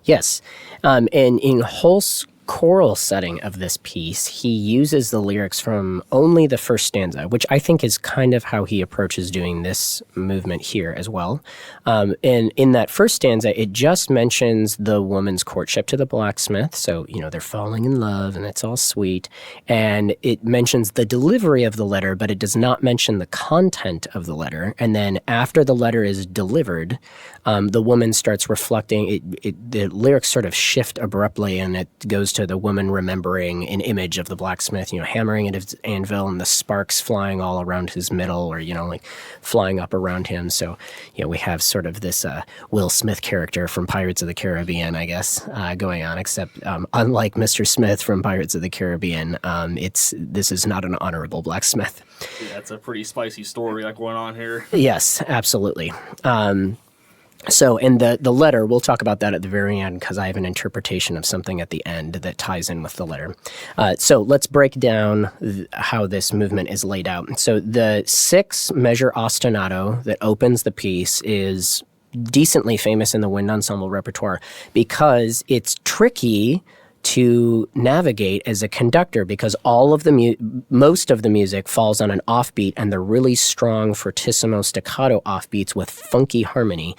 Yes. And in Holst's choral setting of this piece, he uses the lyrics from only the first stanza, which I think is kind of how he approaches doing this movement here as well. And in that first stanza, it just mentions the woman's courtship to the blacksmith. So, they're falling in love and it's all sweet. And it mentions the delivery of the letter, but it does not mention the content of the letter. And then after the letter is delivered, the woman starts reflecting. The lyrics sort of shift abruptly, and it goes to the woman remembering an image of the blacksmith, hammering at his anvil and the sparks flying all around his middle, or, flying up around him. So, we have sort of this Will Smith character from Pirates of the Caribbean, I guess, going on, except unlike Mr. Smith from Pirates of the Caribbean, this is not an honorable blacksmith.
Yeah, it's a pretty spicy story going on here.
Yes, absolutely. So, and the letter, we'll talk about that at the very end because I have an interpretation of something at the end that ties in with the letter. So let's break down how this movement is laid out. So the 6-measure ostinato that opens the piece is decently famous in the wind ensemble repertoire because it's tricky to navigate as a conductor because all of most of the music falls on an offbeat and the really strong fortissimo staccato offbeats with funky harmony.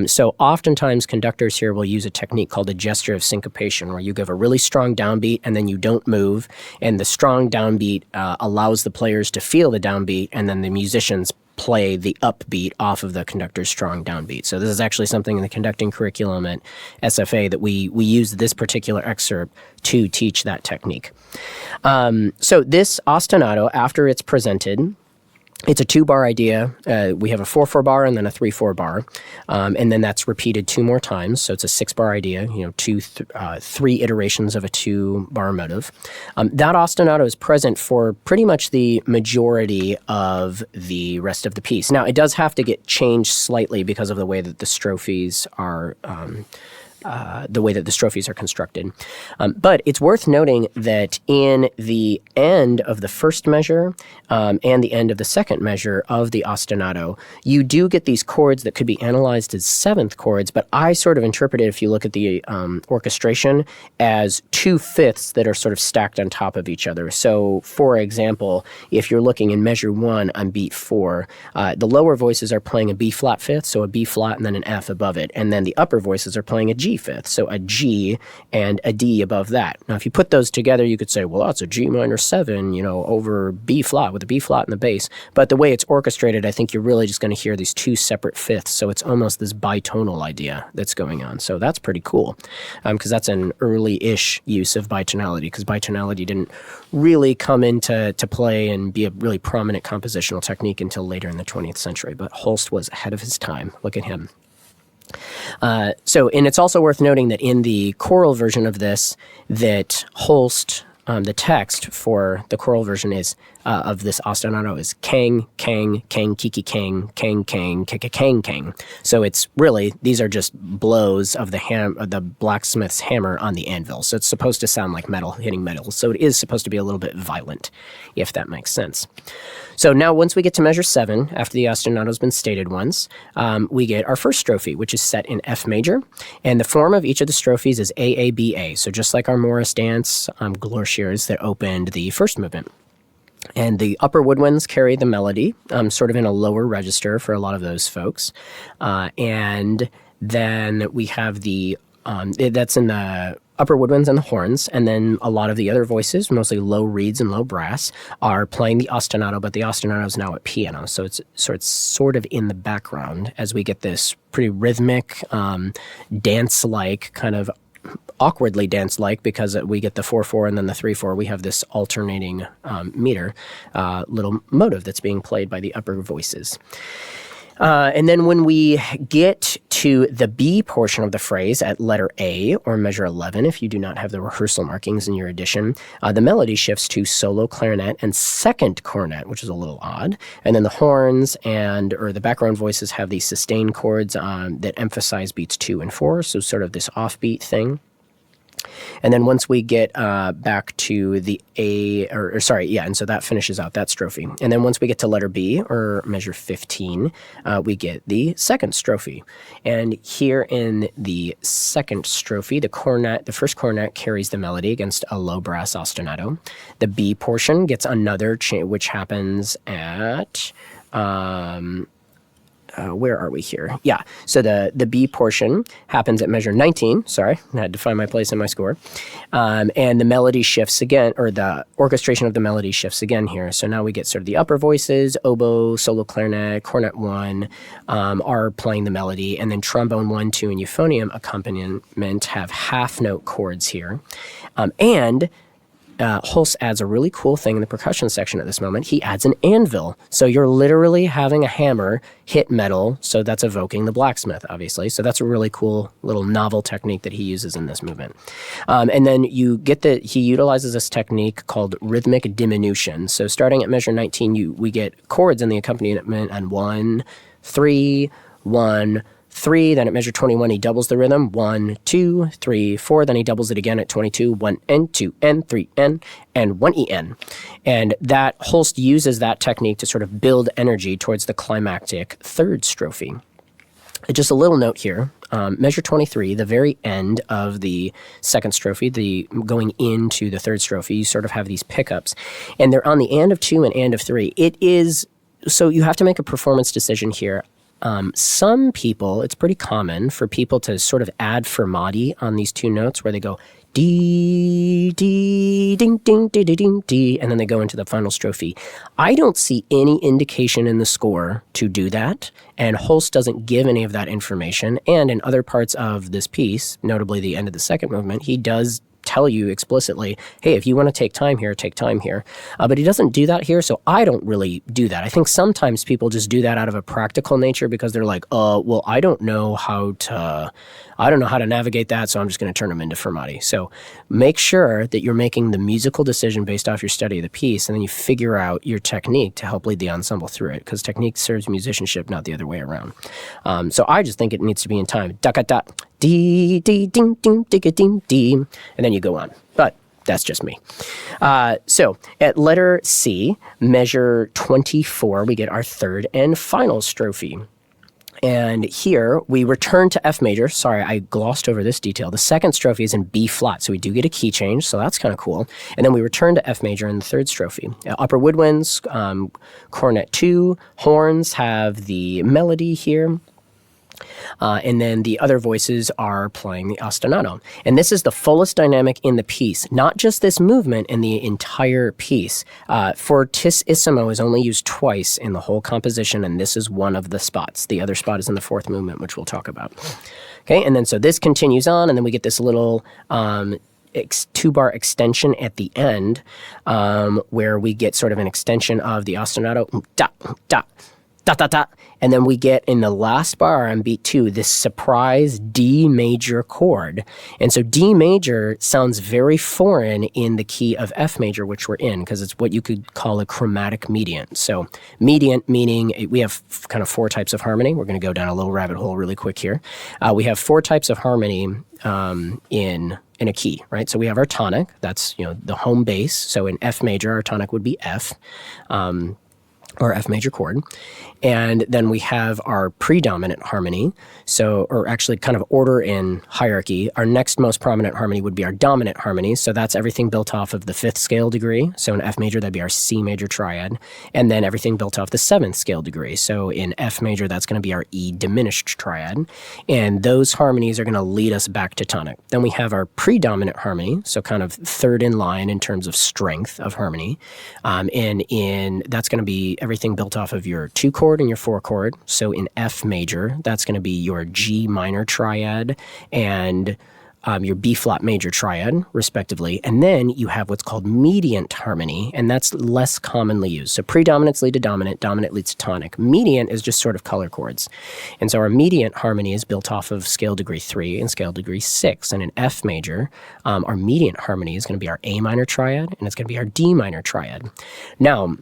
So oftentimes conductors here will use a technique called a gesture of syncopation, where you give a really strong downbeat and then you don't move, and the strong downbeat allows the players to feel the downbeat, and then the musicians play the upbeat off of the conductor's strong downbeat. So this is actually something in the conducting curriculum at SFA that we use this particular excerpt to teach that technique. So this ostinato, after it's presented, it's a 2-bar idea. We have a 4/4 bar and then a 3/4 bar, and then that's repeated 2 more times. So it's a 6-bar idea. 3 iterations of a 2-bar motive. That ostinato is present for pretty much the majority of the rest of the piece. Now it does have to get changed slightly because of the way that the strophes are. Constructed. But it's worth noting that in the end of the first measure and the end of the second measure of the ostinato, you do get these chords that could be analyzed as 7th chords, but I sort of interpret it, if you look at the orchestration, as 2/5 that are sort of stacked on top of each other. So, for example, if you're looking in measure 1 on beat 4, the lower voices are playing a B flat fifth, so a B flat and then an F above it, and then the upper voices are playing a G fifth, so a G and a D above that. Now, if you put those together, you could say, well, that's a G minor 7, over B flat with a B flat in the bass. But the way it's orchestrated, I think you're really just going to hear these 2 separate fifths. So it's almost this bitonal idea that's going on. So that's pretty cool because that's an early-ish use of bitonality, because bitonality didn't really come into play and be a really prominent compositional technique until later in the 20th century. But Holst was ahead of his time. Look at him. And it's also worth noting that in the choral version of this, that Holst, the text for the choral version is of this ostinato is kang, kang, kang, kiki, kang, kang, kang, kika, kang, kang. So it's really, these are just blows of the blacksmith's hammer on the anvil. So it's supposed to sound like metal hitting metal. So it is supposed to be a little bit violent, if that makes sense. So now once we get to measure 7, after the ostinato's been stated once, we get our first strophe, which is set in F major. And the form of each of the strophes is AABA. So just like our Morris dance glorieres that opened the first movement. And the upper woodwinds carry the melody, sort of in a lower register for a lot of those folks. And then we have that's in the upper woodwinds and the horns, and then a lot of the other voices, mostly low reeds and low brass, are playing the ostinato, but the ostinato is now at piano, so it's sort of in the background as we get this pretty rhythmic, dance-like, kind of awkwardly dance-like, because we get the 4/4 and then the 3/4. We have this alternating meter, little motive that's being played by the upper voices. And then when we get to the B portion of the phrase at letter A, or measure 11, if you do not have the rehearsal markings in your edition, the melody shifts to solo clarinet and second cornet, which is a little odd. And then the horns or the background voices have these sustained chords that emphasize beats 2 and 4, so sort of this offbeat thing. And then once we get back to the and so that finishes out that strophe. And then once we get to letter B, or measure 15, we get the second strophe. And here in the second strophe, the first cornet carries the melody against a low brass ostinato. The B portion gets another which happens at... where are we here? Yeah, so the B portion happens at measure 19. Sorry, I had to find my place in my score. And the melody shifts again, or the orchestration of the melody shifts again here. So now we get sort of the upper voices, oboe, solo clarinet, cornet 1 are playing the melody, and then trombone 1, 2, and euphonium accompaniment have half-note chords here. And Holst adds a really cool thing in the percussion section at this moment. He adds an anvil. So you're literally having a hammer hit metal. So that's evoking the blacksmith, obviously. So that's a really cool little novel technique that he uses in this movement. And then you get he utilizes this technique called rhythmic diminution. So starting at measure 19, we get chords in the accompaniment on 1, 3, 1, 3, then at measure 21, he doubles the rhythm, 1, 2, 3, 4, then he doubles it again at 22, 1N, 2N, 3N, and 1EN. And that Holst uses that technique to sort of build energy towards the climactic third strophe. Just a little note here, measure 23, the very end of the second strophe, going into the third strophe, you sort of have these pickups, and they're on the and of 2 and and of 3. So you have to make a performance decision here. Some people, it's pretty common for people to sort of add fermati on these two notes where they go dee, dee, ding, ding, dee, dee, ding, dee, and then they go into the final strophe. I don't see any indication in the score to do that, and Holst doesn't give any of that information. And in other parts of this piece, notably the end of the second movement, he does tell you explicitly, hey, if you want to take time here, take time here. But he doesn't do that here, so I don't really do that. I think sometimes people just do that out of a practical nature because they're like, well, I don't know how to navigate that, so I'm just going to turn them into fermati. So make sure that you're making the musical decision based off your study of the piece, and then you figure out your technique to help lead the ensemble through it, because technique serves musicianship, not the other way around. So I just think it needs to be in time. Da-ka-da, dee, dee, ding, ding, ding, ding, and then you go on. But that's just me. So at letter C, measure 24, we get our third and final strophe. And here we return to F major. Sorry, I glossed over this detail. The second strophe is in B flat, so we do get a key change, so that's kind of cool. And then we return to F major in the third strophe. Upper woodwinds, cornet 2, horns have the melody here. And then the other voices are playing the ostinato. And this is the fullest dynamic in the piece, not just this movement, in the entire piece. Fortissimo is only used twice in the whole composition, and this is one of the spots. The other spot is in the fourth movement, which we'll talk about. Okay, and then so this continues on, and then we get this little 2-bar extension at the end, where we get sort of an extension of the ostinato. Da, da, da da da, and then we get in the last bar on beat 2 this surprise D major chord. And so D major sounds very foreign in the key of F major, which we're in, because it's what you could call a chromatic mediant. So mediant meaning we have kind of 4 types of harmony. We're going to go down a little rabbit hole really quick here. We have 4 types of harmony in a key, right? So we have our tonic, that's the home base. So in F major, our tonic would be F, or F major chord. And then we have our predominant harmony. So, or actually kind of order in hierarchy. Our next most prominent harmony would be our dominant harmony. So that's everything built off of the 5th scale degree. So in F major, that'd be our C major triad. And then everything built off the 7th scale degree. So in F major, that's going to be our E diminished triad. And those harmonies are going to lead us back to tonic. Then we have our predominant harmony. So kind of third in line in terms of strength of harmony. And that's going to be everything built off of your 2 chord and your 4 chord. So in F major, that's going to be your G minor triad and your B flat major triad, respectively. And then you have what's called mediant harmony, and that's less commonly used. So predominants lead to dominant, dominant leads to tonic. Mediant is just sort of color chords. And so our mediant harmony is built off of scale degree 3 and scale degree 6. And in F major, our mediant harmony is going to be our A minor triad, and it's going to be our D minor triad. Now,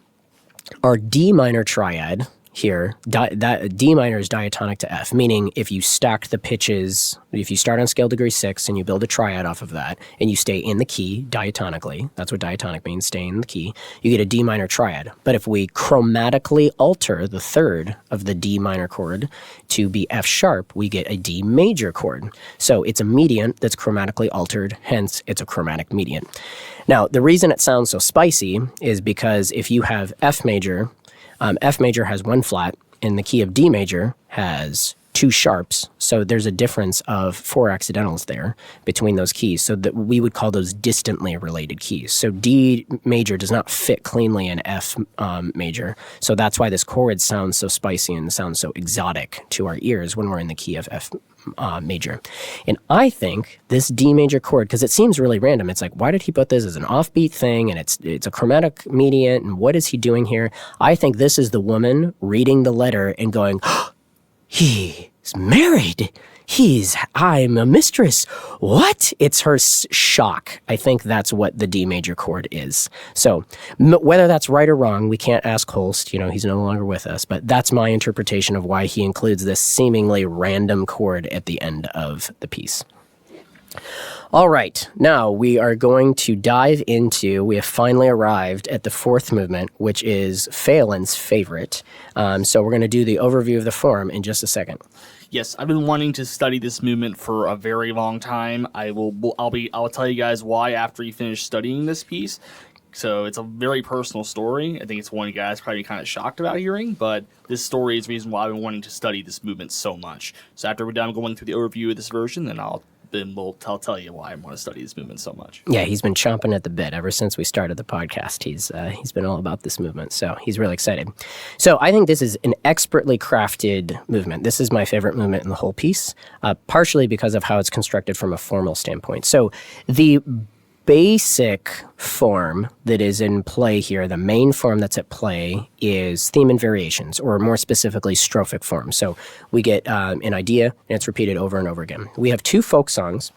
our D minor triad here, that D minor is diatonic to F, meaning if you stack the pitches, if you start on scale degree 6 and you build a triad off of that, and you stay in the key diatonically, that's what diatonic means, stay in the key, you get a D minor triad. But if we chromatically alter the third of the D minor chord to be F sharp, we get a D major chord. So it's a mediant that's chromatically altered, hence it's a chromatic mediant. Now, the reason it sounds so spicy is because if you have F major has 1 flat, and the key of D major has 2 sharps. So there's a difference of 4 accidentals there between those keys. So that we would call those distantly related keys. So D major does not fit cleanly in F major. So that's why this chord sounds so spicy and sounds so exotic to our ears when we're in the key of F major. And I think this D major chord, because it seems really random, it's like, why did he put this as an offbeat thing, and it's a chromatic mediant, and what is he doing here? I think this is the woman reading the letter and going, he's married. I'm a mistress. What? It's her shock. I think that's what the D major chord is. So whether that's right or wrong, we can't ask Holst. He's no longer with us, but that's my interpretation of why he includes this seemingly random chord at the end of the piece. All right, now we are going to dive into, we have finally arrived at the 4th movement, which is Faolan's favorite. So we're going to do the overview of the form in just a second.
Yes, I've been wanting to study this movement for a very long time. I'll tell you guys why after you finish studying this piece. So it's a very personal story. I think it's one you guys probably kind of shocked about hearing, but this story is the reason why I've been wanting to study this movement so much. So after we're done going through the overview of this version, then we'll tell you why I want to study this movement so much.
Yeah, he's been chomping at the bit ever since we started the podcast. He's been all about this movement, so he's really excited. So I think this is an expertly crafted movement. This is my favorite movement in the whole piece, partially because of how it's constructed from a formal standpoint. So the basic form that is in play here, the main form that's at play, is theme and variations, or more specifically, strophic form. So we get an idea, and it's repeated over and over again. We have 2 folk songs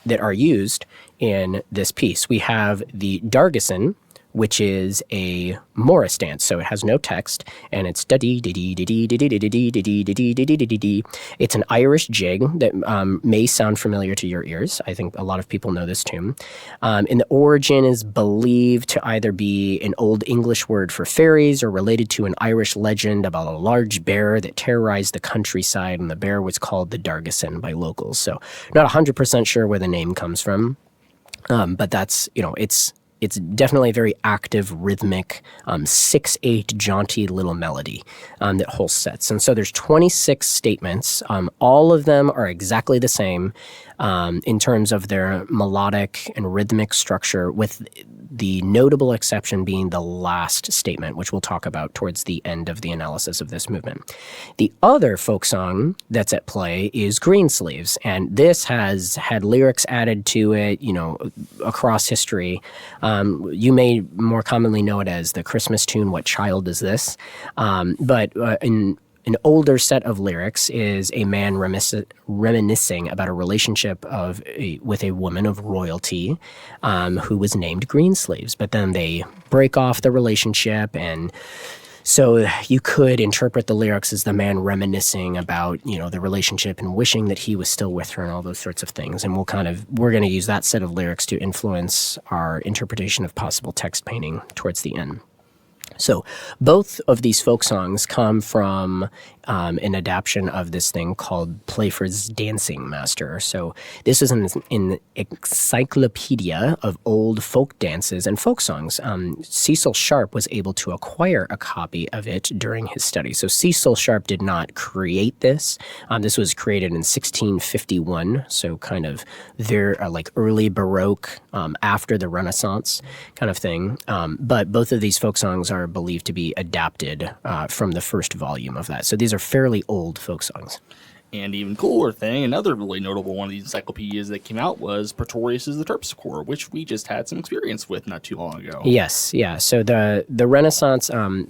that are used in this piece. We have the Dargason, which is a Morris dance, so it has no text, and it's da-dee-dee-dee-dee-dee-dee-dee-dee-dee-dee-dee-dee-dee-dee. It's an Irish jig that may sound familiar to your ears. I think a lot of people know this tune. And the origin is believed to either be an Old English word for fairies or related to an Irish legend about a large bear that terrorized the countryside, and the bear was called the Dargason by locals. So not 100% sure where the name comes from, but that's, it's definitely a very active, rhythmic, 6/8 jaunty little melody that Holst sets. And so there's 26 statements. All of them are exactly the same in terms of their melodic and rhythmic structure, with the notable exception being the last statement, which we'll talk about towards the end of the analysis of this movement. The other folk song that's at play is Greensleeves, and this has had lyrics added to it, across history. You may more commonly know it as the Christmas tune, What Child Is This? But an older set of lyrics is a man reminiscing about a relationship with a woman of royalty who was named Greensleeves. But then they break off the relationship, and so you could interpret the lyrics as the man reminiscing about, the relationship and wishing that he was still with her and all those sorts of things. And we're going to use that set of lyrics to influence our interpretation of possible text painting towards the end. So both of these folk songs come from an adaptation of this thing called Playford's Dancing Master. So this is an encyclopedia of old folk dances and folk songs. Cecil Sharp was able to acquire a copy of it during his study. So Cecil Sharp did not create this. This was created in 1651, so kind of like early Baroque, after the Renaissance kind of thing. But both of these folk songs are believed to be adapted from the first volume of that. So these are fairly old folk songs.
And even cooler thing, another really notable one of these encyclopedias that came out was Pretorius's The Terpsichore, which we just had some experience with not too long ago.
Yes, yeah. So the Renaissance,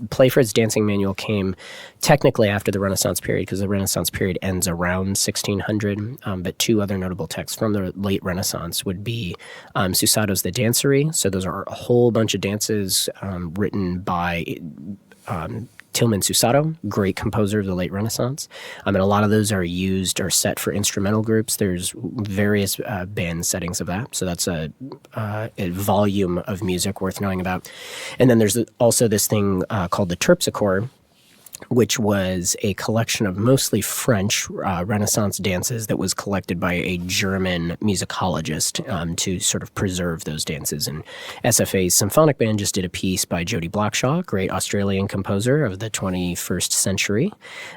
Playford's Dancing Manual came technically after the Renaissance period, because the Renaissance period ends around 1600. But two other notable texts from the late Renaissance would be Susato's The Dancery. So those are a whole bunch of dances written by Tillman Susato, great composer of the late Renaissance. And a lot of those are set for instrumental groups. There's various band settings of that. So that's a volume of music worth knowing about. And then there's also this thing called the Terpsichore, which was a collection of mostly French Renaissance dances that was collected by a German musicologist to sort of preserve those dances. And SFA's Symphonic Band just did a piece by Jody Blackshaw, great Australian composer of the 21st century,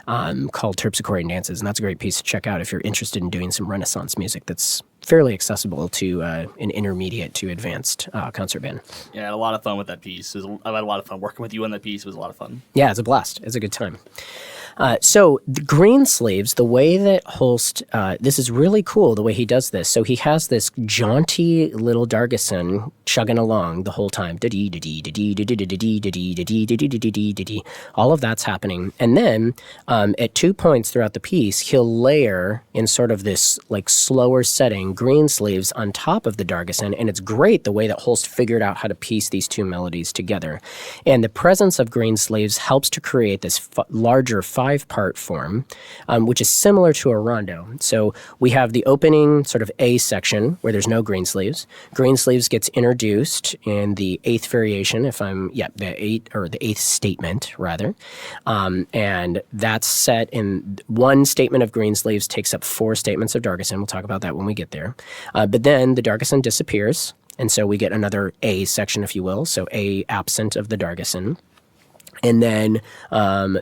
called Terpsichore Dances. And that's a great piece to check out if you're interested in doing some Renaissance music that's fairly accessible to an intermediate to advanced concert band.
Yeah, I had a lot of fun with that piece. I had a lot of fun working with you on that piece. It was a lot of fun.
Yeah, it's a blast. It's a good time. So the Greensleeves, the way that Holst, this is really cool the way he does this. So he has this jaunty little Dargason chugging along the whole time. All of that's happening. And then at 2 points throughout the piece, he'll layer in sort of this like slower setting Greensleeves on top of the Dargason. And it's great the way that Holst figured out how to piece these two melodies together. And the presence of Greensleeves helps to create this larger five-part form, which is similar to a rondo. So we have the opening sort of A section where there's no Greensleeves. Greensleeves gets introduced in the eighth variation, the eighth statement rather, and that's set in one statement of Greensleeves takes up four statements of Dargason. We'll talk about that when we get there. But then the Dargason disappears, and so we get another A section, if you will. So A absent of the Dargason. And then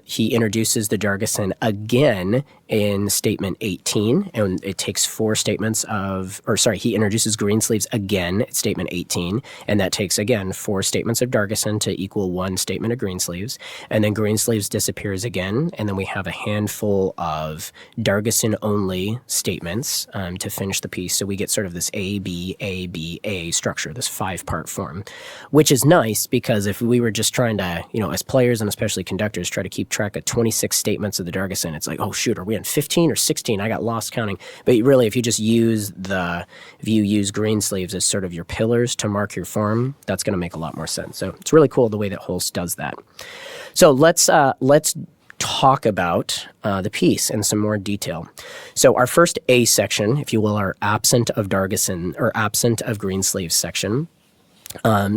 he introduces the Dargason again in statement 18, and it takes four statements he introduces Greensleeves again at statement 18, and that takes, again, four statements of Dargason to equal one statement of Greensleeves, and then Greensleeves disappears again, and then we have a handful of Dargason-only statements to finish the piece, so we get sort of this A, B, A, B, A structure, this five-part form, which is nice, because if we were just trying to, as players and especially conductors, try to keep track of 26 statements of the Dargason, it's like, oh, shoot, are we in 15 or 16? I got lost counting. But really, if you just use Greensleeves as sort of your pillars to mark your form, that's going to make a lot more sense. So it's really cool the way that Holst does that. So let's talk about the piece in some more detail. So our first A section, if you will, our absent of Dargason or absent of Greensleeves section,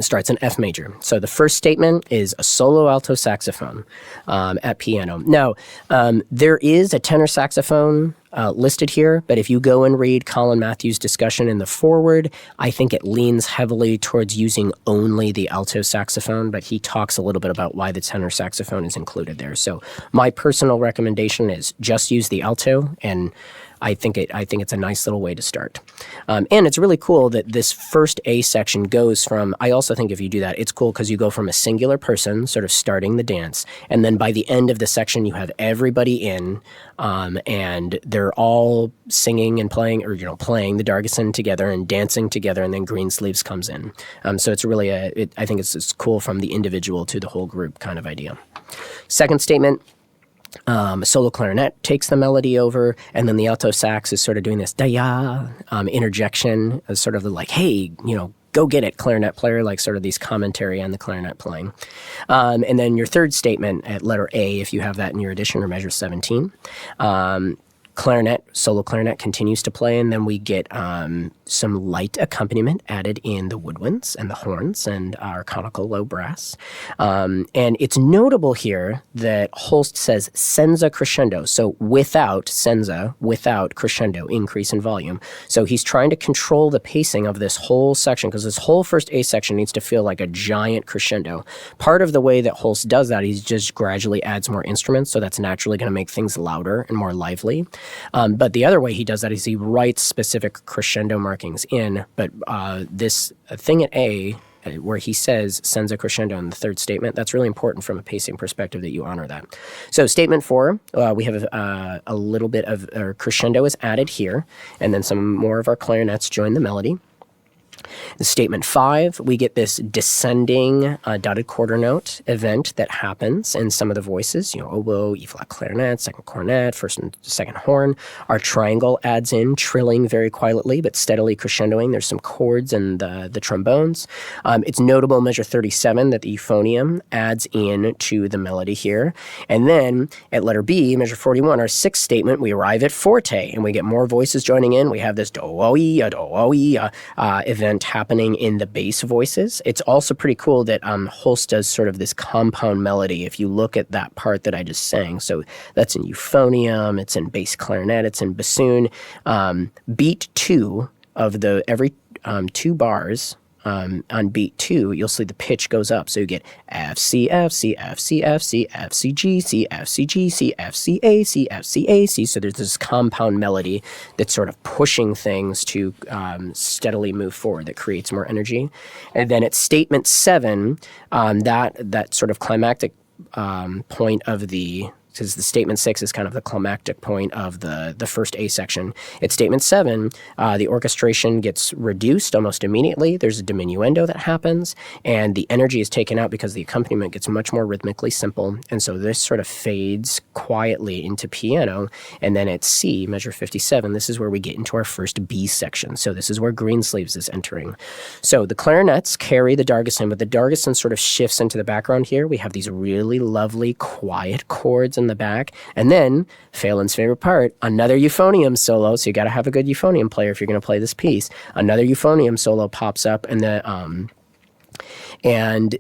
starts in F major. So the first statement is a solo alto saxophone at piano. Now, there is a tenor saxophone listed here, but if you go and read Colin Matthews' discussion in the foreword, I think it leans heavily towards using only the alto saxophone, but he talks a little bit about why the tenor saxophone is included there. So my personal recommendation is just use the alto, and I think it's a nice little way to start. And it's really cool that this first A section goes from, I also think if you do that, it's cool because you go from a singular person sort of starting the dance, and then by the end of the section you have everybody in, and they're all singing and playing, or playing the Dargason together and dancing together, and then Greensleeves comes in. So it's really I think it's cool from the individual to the whole group kind of idea. Second statement. Solo clarinet takes the melody over, and then the alto sax is sort of doing this da-ya interjection, as sort of like, hey, go get it, clarinet player, like sort of these commentary on the clarinet playing. And then your third statement at letter A, if you have that in your edition, or measure 17, solo clarinet continues to play, and then we get some light accompaniment added in the woodwinds and the horns and our conical low brass. And it's notable here that Holst says senza crescendo, so without crescendo, increase in volume. So he's trying to control the pacing of this whole section, because this whole first A section needs to feel like a giant crescendo. Part of the way that Holst does that, he just gradually adds more instruments, so that's naturally going to make things louder and more lively. But the other way he does that is he writes specific crescendo markings in, but this thing at A, where he says senza crescendo in the third statement, that's really important from a pacing perspective that you honor that. So statement 4, we have a little bit of crescendo is added here, and then some more of our clarinets join the melody. Statement 5, we get this descending dotted quarter note event that happens in some of the voices, oboe, E-flat clarinet, second cornet, first and second horn. Our triangle adds in, trilling very quietly but steadily crescendoing. There's some chords and the trombones. It's notable, measure 37, that the euphonium adds in to the melody here. And then at letter B, measure 41, our sixth statement, we arrive at forte, and we get more voices joining in. We have this do-o-e, event happening in the bass voices. It's also pretty cool that Holst does sort of this compound melody if you look at that part that I just sang. So that's in euphonium, it's in bass clarinet, it's in bassoon. Beat 2 of every 2 bars, on beat 2, you'll see the pitch goes up. So you get F, C, F, C, F, C, F, C, F, C, G, C, F, C, G, C, F, C, A, C, F, C, A, C. So there's this compound melody that's sort of pushing things to steadily move forward, that creates more energy. And then at statement 7, that sort of climactic point of because the statement 6 is kind of the climactic point of the first A section. At statement 7, the orchestration gets reduced almost immediately. There's a diminuendo that happens, and the energy is taken out because the accompaniment gets much more rhythmically simple. And so this sort of fades quietly into piano. And then at C, measure 57, this is where we get into our first B section. So this is where Greensleeves is entering. So the clarinets carry the Dargason, but the Dargason sort of shifts into the background here. We have these really lovely quiet chords in the back, and then Faolan's favorite part, another euphonium solo. So you got to have a good euphonium player if you're going to play this piece. Another euphonium solo pops up, and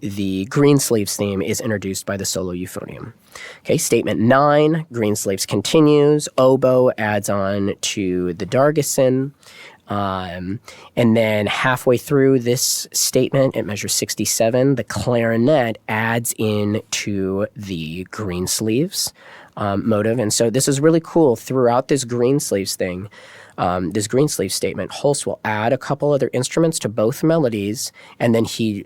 the Greensleeves theme is introduced by the solo euphonium. Okay, statement 9, Greensleeves continues. Oboe adds on to the Dargason. And then halfway through this statement, at measure 67, the clarinet adds in to the Greensleeves motive. And so this is really cool. Throughout this Greensleeves thing, this Greensleeves statement, Holst will add a couple other instruments to both melodies, and then he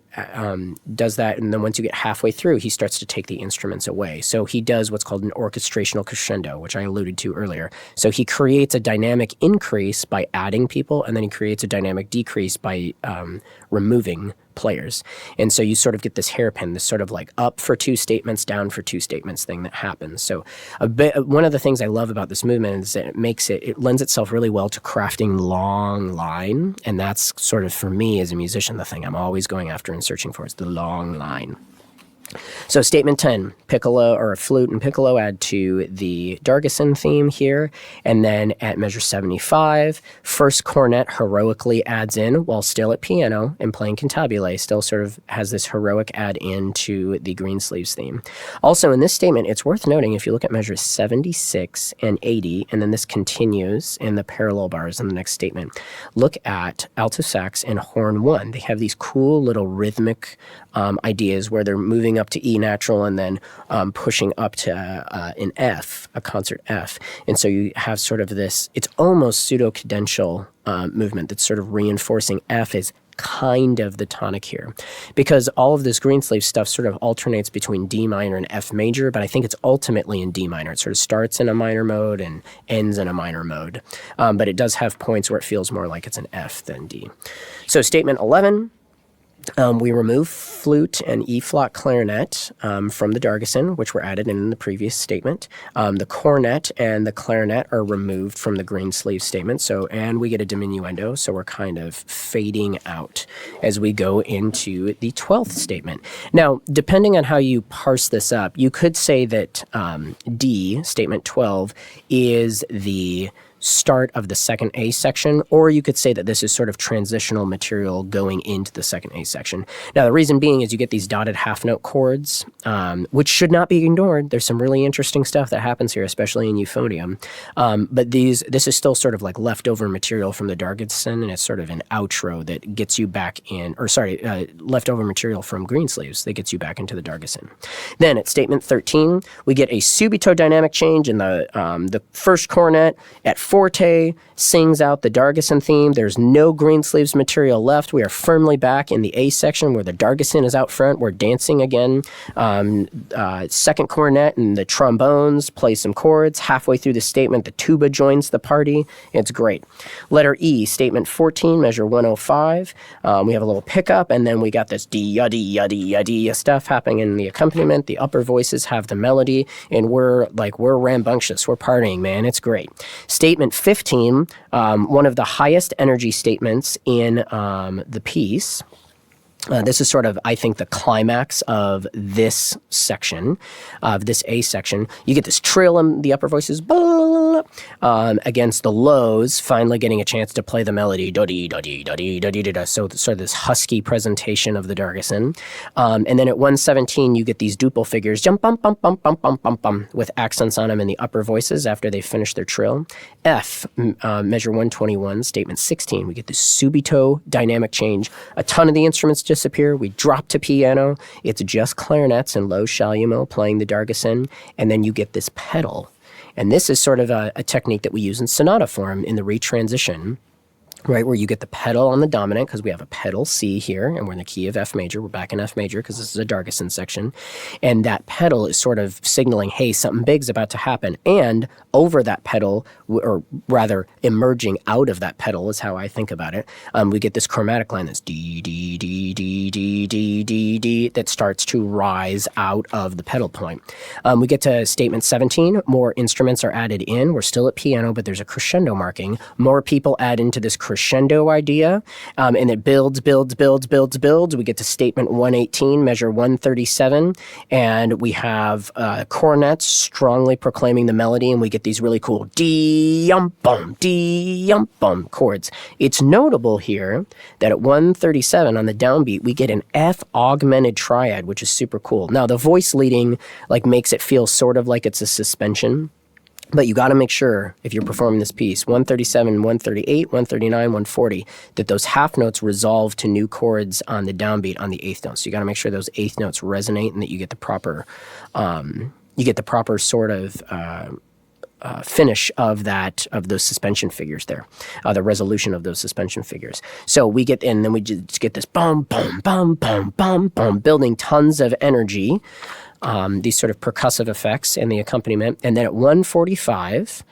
does that, and then once you get halfway through, he starts to take the instruments away. So he does what's called an orchestrational crescendo, which I alluded to earlier. So he creates a dynamic increase by adding people, and then he creates a dynamic decrease by removing players. And so you sort of get this hairpin, this sort of like up for 2 statements, down for 2 statements thing that happens. So one of the things I love about this movement is that it lends itself really well to crafting long line. And that's sort of, for me as a musician, the thing I'm always going after and searching for is the long line. So statement 10, piccolo or a flute and piccolo add to the Dargason theme here. And then at measure 75, first cornet heroically adds in while still at piano and playing cantabile, still sort of has this heroic add in to the Greensleeves theme. Also in this statement, it's worth noting if you look at measures 76 and 80, and then this continues in the parallel bars in the next statement, look at alto sax and horn 1. They have these cool little rhythmic ideas where they're moving up to E natural and then pushing up to an F, a concert F. And so you have sort of this, it's almost pseudo-cadential movement that's sort of reinforcing F is kind of the tonic here, because all of this Greensleeve stuff sort of alternates between D minor and F major, but I think it's ultimately in D minor. It sort of starts in a minor mode and ends in a minor mode, but it does have points where it feels more like it's an F than D. So statement 11, we remove flute and E-flat clarinet from the Dargason, which were added in the previous statement. The cornet and the clarinet are removed from the Greensleeve statement, and we get a diminuendo, so we're kind of fading out as we go into the 12th statement. Now, depending on how you parse this up, you could say that D, statement 12, is the start of the second A section, or you could say that this is sort of transitional material going into the second A section. Now, the reason being is you get these dotted half note chords, which should not be ignored. There's some really interesting stuff that happens here, especially in euphonium. But this is still sort of like leftover material from the Dargason, and it's sort of an outro that gets you back in, leftover material from Greensleeves that gets you back into the Dargason. Then at statement 13, we get a subito dynamic change in the first cornet at forte, sings out the Dargason theme. There's no Greensleeves material left. We are firmly back in the A section where the Dargason is out front. We're dancing again. Second cornet and the trombones play some chords. Halfway through the statement, the tuba joins the party. It's great. Letter E, statement 14, measure 105. We have a little pickup, and then we got this dee-ya-dee-ya-dee-ya-dee-ya stuff happening in the accompaniment. The upper voices have the melody, and we're rambunctious. We're partying, man. It's great. Statement 15, one of the highest energy statements in the piece. This is sort of, I think, the climax of this section, of this A section. You get this trill in the upper voices against the lows, finally getting a chance to play the melody. So sort of this husky presentation of the Dargason. And then at 117, you get these duple figures, jump, bum, bum, bum, bum, bum, bum, bum, with accents on them in the upper voices after they finish their trill. F, measure 121, statement 16, we get this subito dynamic change. A ton of the instruments disappear. We drop to piano. It's just clarinets and low chalumeau playing the Dargason, and then you get this pedal. And this is sort of a technique that we use in sonata form in the retransition, right, where you get the pedal on the dominant, because we have a pedal C here, and we're in the key of F major. We're back in F major because this is a Dargason section. And that pedal is sort of signaling, hey, something big's about to happen. And over that pedal, or rather emerging out of that pedal is how I think about it, we get this chromatic line that's D, D, D, D, D, D, D, D, that starts to rise out of the pedal point. We get to statement 17. More instruments are added in. We're still at piano, but there's a crescendo marking. More people add into this crescendo idea, and it builds. We get to statement 118, measure 137, and we have cornets strongly proclaiming the melody, and we get these really cool dee-yum-bum chords. It's notable here that at 137 on the downbeat, we get an F augmented triad, which is super cool. Now, the voice leading makes it feel sort of like it's a suspension. But you got to make sure, if you're performing this piece, 137, 138, 139, 140, that those half notes resolve to new chords on the downbeat on the eighth note. So you got to make sure those eighth notes resonate and that you get the proper, sort of finish of those suspension figures there, the resolution of those suspension figures. So we get in, then we just get this bum, bum, bum, bum, bum, bum, building tons of energy. These sort of percussive effects and the accompaniment. And then at 145,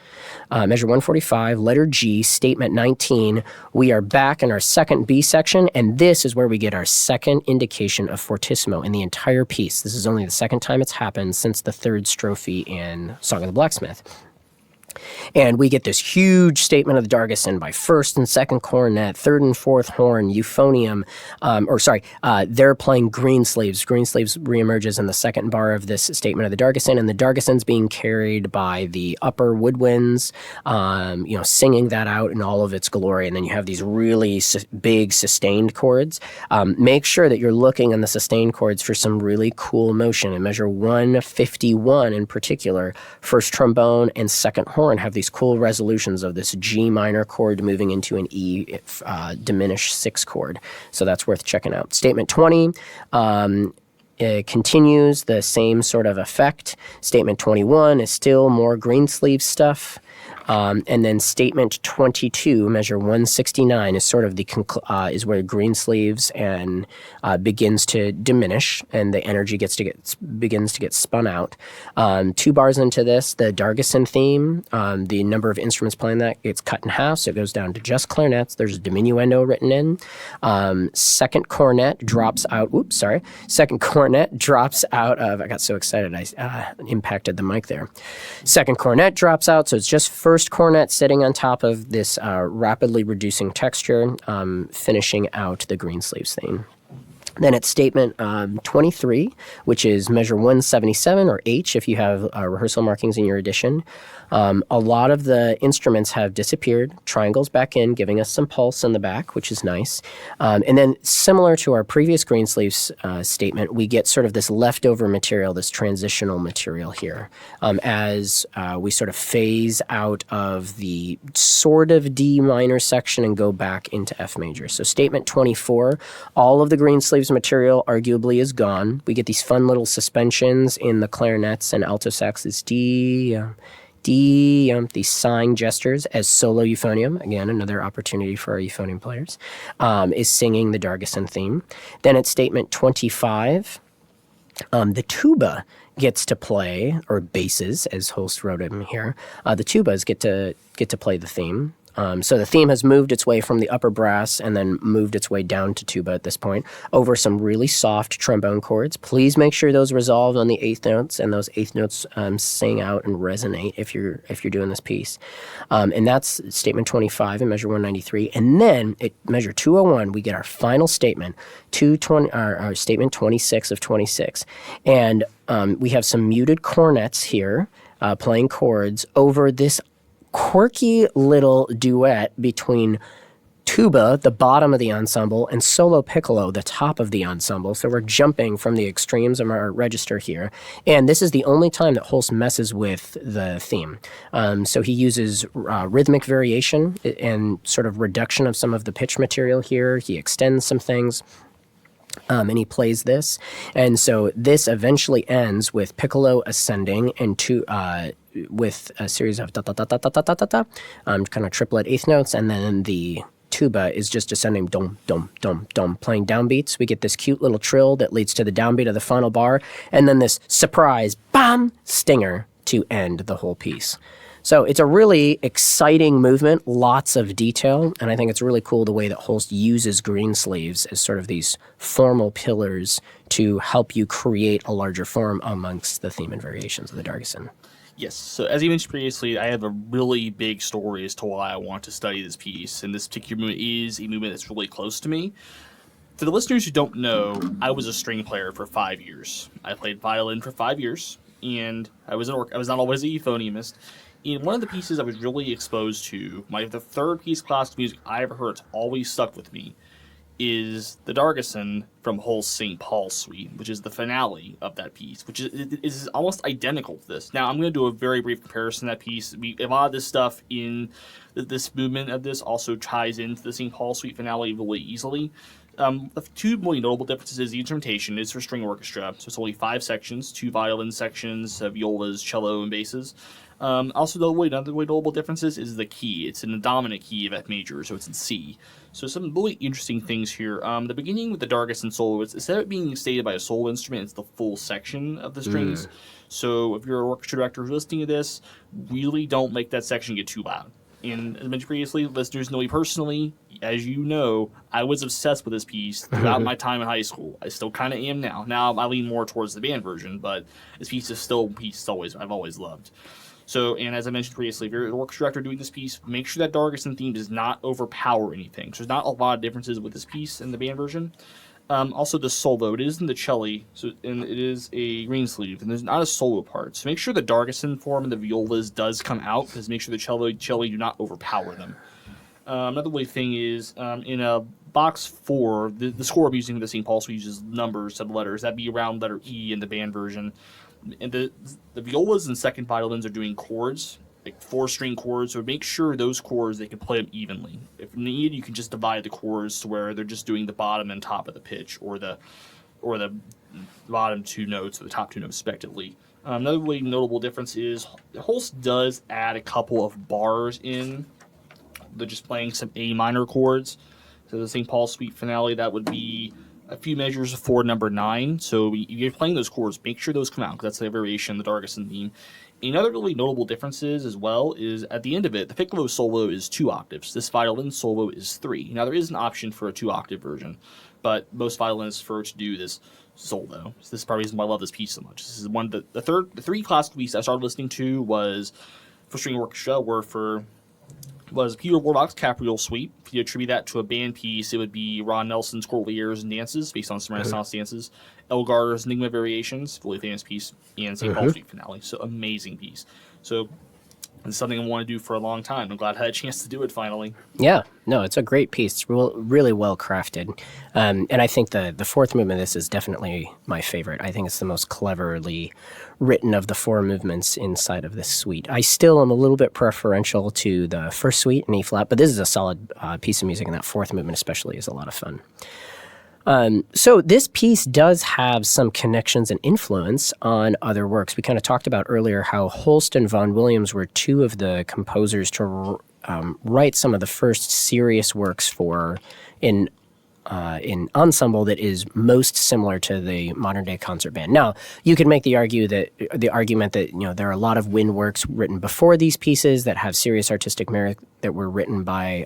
measure 145, letter G, statement 19, we are back in our second B section, and this is where we get our second indication of fortissimo in the entire piece. This is only the second time it's happened since the third strophe in Song of the Blacksmith. And we get this huge statement of the Dargason by first and second cornet, third and fourth horn, euphonium, they're playing Greensleeves. Greensleeves reemerges in the second bar of this statement of the Dargason, and the Dargason's being carried by the upper woodwinds, singing that out in all of its glory. And then you have these really big sustained chords. Make sure that you're looking on the sustained chords for some really cool motion. In measure 151 in particular, first trombone and second horn have these cool resolutions of this G minor chord moving into an E diminished 6 chord. So that's worth checking out. Statement 20 it continues the same sort of effect. Statement 21 is still more Greensleeve stuff. And then statement 22, measure 169, is sort of is where Greensleeves and begins to diminish, and the energy begins to get spun out. 2 bars into this, the Dargason theme, the number of instruments playing that gets cut in half, so it goes down to just clarinets. There's a diminuendo written in. Second cornet drops out. Second cornet drops out of. I got so excited I impacted the mic there. Second cornet drops out, so it's just first cornet sitting on top of this rapidly reducing texture, finishing out the Greensleeves theme. Then it's statement 23, which is measure 177, or H if you have rehearsal markings in your edition. A lot of the instruments have disappeared. Triangles back in, giving us some pulse in the back, which is nice. And then similar to our previous Greensleeves statement, we get sort of this leftover material, this transitional material here, as we sort of phase out of the sort of D minor section and go back into F major. So statement 24, all of the Greensleeves material arguably is gone. We get these fun little suspensions in the clarinets and alto saxes, these sighing gestures as solo euphonium, again, another opportunity for our euphonium players, is singing the Dargason theme. Then at statement 25, the tuba gets to play, or basses, as Holst wrote in here. The tubas get to play the theme. So the theme has moved its way from the upper brass and then moved its way down to tuba at this point over some really soft trombone chords. Please make sure those resolve on the eighth notes, and those eighth notes sing out and resonate if you're doing this piece. And that's statement 25 in measure 193. And then at measure 201, we get our final statement, our statement 26 of 26. And we have some muted cornets here playing chords over this quirky little duet between tuba, the bottom of the ensemble, and solo piccolo, the top of the ensemble. So we're jumping from the extremes of our register here. And this is the only time that Holst messes with the theme. So he uses rhythmic variation and sort of reduction of some of the pitch material here. He extends some things. And he plays this. And so this eventually ends with piccolo ascending and with a series of kind of triplet eighth notes, and then the tuba is just ascending dum, dum, dum, dum, playing downbeats. We get this cute little trill that leads to the downbeat of the final bar, and then this surprise, bam, stinger to end the whole piece. So it's a really exciting movement, lots of detail, and I think it's really cool the way that Holst uses Greensleeves as sort of these formal pillars to help you create a larger form amongst the theme and variations of the Dargason.
Yes, so as you mentioned previously, I have a really big story as to why I want to study this piece, and this particular movement is a movement that's really close to me. For the listeners who don't know, I was a string player for 5 years. I played violin for 5 years, and I was not always a euphoniumist. And one of the pieces I was really exposed to, the third piece of classical music I ever heard, it's always stuck with me, is the Dargason from Holst's St. Paul Suite, which is the finale of that piece, which is almost identical to this. Now, I'm going to do a very brief comparison of that piece. A lot of this stuff in this movement of this also ties into the St. Paul Suite finale really easily. The two really notable differences is the instrumentation is for string orchestra, so it's only 5 sections, 2 violin sections, violas, cello, and basses. Also, another way notable differences is the key. It's in the dominant key of F major, so it's in C. So some really interesting things here. The beginning with the Dargason solo, instead of it being stated by a solo instrument, it's the full section of the strings. So if you're an orchestra director who's listening to this, really don't make that section get too loud. And as mentioned previously, listeners know me personally. As you know, I was obsessed with this piece throughout my time in high school. I still kind of am now. Now I lean more towards the band version, but this piece is still a piece I've always loved. So, and as I mentioned previously, if you're the orchestra director doing this piece, make sure that Dargason theme does not overpower anything. So there's not a lot of differences with this piece in the band version. Also, the solo, it is in the cello, so and it is a green sleeve, and there's not a solo part. So make sure the Dargason form and the violas does come out, because make sure the cello do not overpower them. Another way thing is in a box 4, the score I'm using the St. Paul Suite uses numbers to the letters. That'd be around letter E in the band version. And the violas and second violins are doing chords, like 4-string chords. So make sure those chords, they can play them evenly. If needed, you can just divide the chords to where they're just doing the bottom and top of the pitch, or the bottom 2 notes or the top 2 notes respectively. Another really notable difference is Holst does add a couple of bars in. They're just playing some A minor chords. So the St. Paul Suite finale, that would be a few measures for number 9. So if you're playing those chords, make sure those come out, because that's a variation of the Dargason theme. Another really notable differences as well is at the end of it, the piccolo solo is 2 octaves. This violin solo is 3. Now there is an option for a 2-octave version, but most violinists prefer to do this solo. So this is probably the reason why I love this piece so much. This is one of the 3 classical pieces I started listening to was for string orchestra was Peter Warlock's Capriole Suite. If you attribute that to a band piece, it would be Ron Nelson's Courtly Airs and Dances, based on some Renaissance dances. Elgar's Enigma Variations, fully famous piece, and St. Paul Suite finale. So amazing piece. So it's something I want to do for a long time. I'm glad I had a chance to do it finally.
Yeah, no, it's a great piece. It's really well crafted. And I think the 4th movement of this is definitely my favorite. I think it's the most cleverly written of the 4 movements inside of this suite. I still am a little bit preferential to the first suite in E-flat, but this is a solid piece of music, and that 4th movement especially is a lot of fun. So this piece does have some connections and influence on other works. We kind of talked about earlier how Holst and Vaughan Williams were 2 of the composers to write some of the first serious works for in ensemble that is most similar to the modern day concert band. Now, you could make the argument that there are a lot of wind works written before these pieces that have serious artistic merit that were written by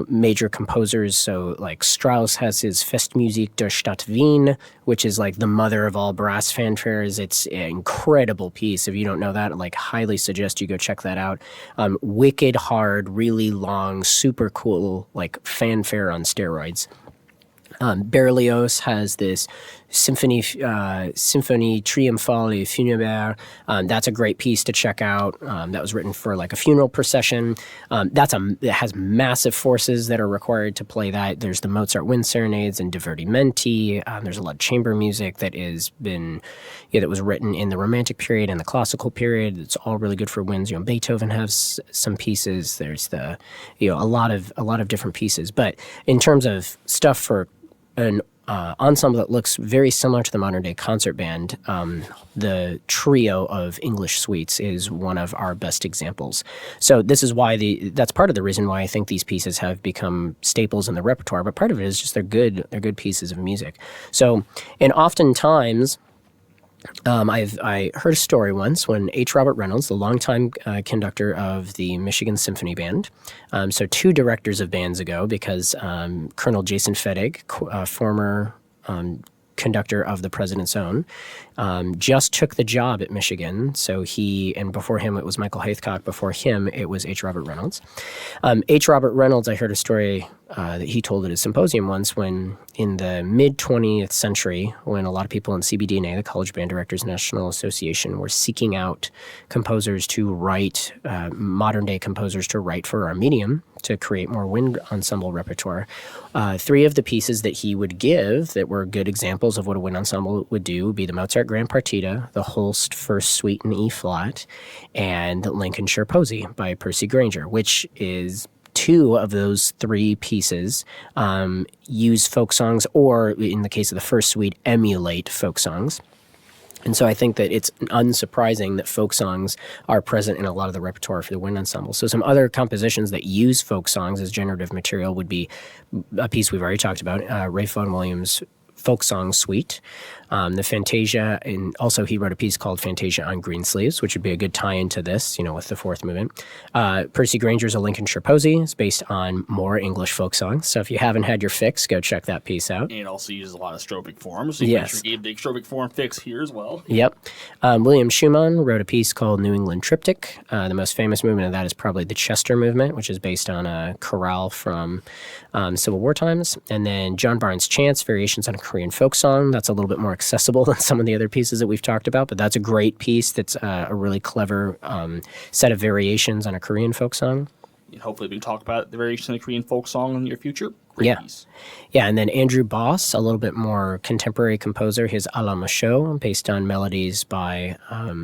major composers. So like Strauss has his Festmusik der Stadt Wien, which is like the mother of all brass fanfares. It's an incredible piece. If you don't know that, I highly suggest you go check that out. Wicked hard, really long, super cool, like fanfare on steroids. Berlioz has this Symphonie Triomphale et Funèbre. That's a great piece to check out. That was written for like a funeral procession. It has massive forces that are required to play that. There's the Mozart Wind Serenades and Divertimenti. There's a lot of chamber music that that was written in the Romantic period and the Classical period. It's all really good for winds. Beethoven has some pieces. There's a lot of different pieces. But in terms of stuff for an ensemble that looks very similar to the modern-day concert band, the trio of English suites is one of our best examples. So this is why that's part of the reason why I think these pieces have become staples in the repertoire, but part of it is just they're good pieces of music. So, and oftentimes, I heard a story once when H. Robert Reynolds, the longtime conductor of the Michigan Symphony Band, so 2 directors of bands ago, because Colonel Jason Fedig, former conductor of the President's Own, just took the job at Michigan. So and before him it was Michael Hathcock. Before him it was H. Robert Reynolds. H. Robert Reynolds, I heard a story that he told at a symposium once when in the mid-20th century, when a lot of people in CBDNA, the College Band Directors National Association, were seeking out composers to write, modern-day composers to write for our medium to create more wind ensemble repertoire. 3 of the pieces that he would give that were good examples of what a wind ensemble would do would be the Mozart Grand Partita, the Holst First Suite in E-flat, and Lincolnshire Posy by Percy Granger, which is 2 of those 3 pieces use folk songs, or in the case of the first suite, emulate folk songs. And so I think that it's unsurprising that folk songs are present in a lot of the repertoire for the wind ensemble. So some other compositions that use folk songs as generative material would be a piece we've already talked about, Ralph Vaughan Williams' folk song suite. The Fantasia, and also he wrote a piece called Fantasia on Green Sleeves, which would be a good tie into this, with the fourth movement. Percy Granger's A Lincolnshire Posy is based on more English folk songs. So if you haven't had your fix, go check that piece out.
And it also uses a lot of stropic forms. So you make sure you gave the stropic form fix here as well.
Yep. William Schumann wrote a piece called New England Triptych. The most famous movement of that is probably the Chester movement, which is based on a chorale from Civil War times. And then John Barnes' Chants, Variations on a Korean Folk Song. That's a little bit more accessible than some of the other pieces that we've talked about, but that's a great piece. That's a really clever set of variations on a Korean folk song.
And hopefully we can talk about the variation of the Korean folk song in the near future. Great piece.
Yeah, and then Andrew Boss, a little bit more contemporary composer, his A la Michaud, based on melodies by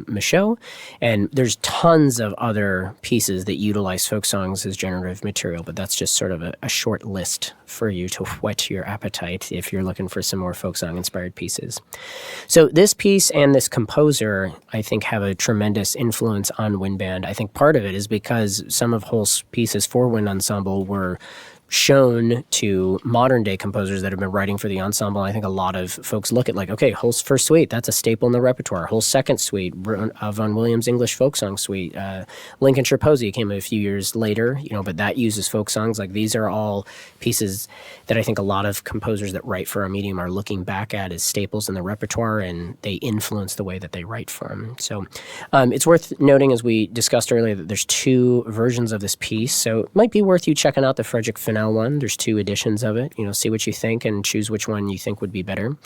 Michaud. And there's tons of other pieces that utilize folk songs as generative material, but that's just sort of a short list for you to whet your appetite if you're looking for some more folk song-inspired pieces. So this piece and this composer, I think, have a tremendous influence on wind band. I think part of it is because some of Holst's pieces for wind ensemble were shown to modern day composers that have been writing for the ensemble. I think a lot of folks look at okay, Holst's first suite, that's a staple in the repertoire. Holst's second suite, Vaughan Williams' English folk song suite. Lincolnshire Posy came a few years later, but that uses folk songs. These are all pieces that I think a lot of composers that write for our medium are looking back at as staples in the repertoire, and they influence the way that they write from. So it's worth noting, as we discussed earlier, that there's two versions of this piece. So it might be worth you checking out the Frederick Fennell one. There's two editions of it. See what you think and choose which one you think would be better.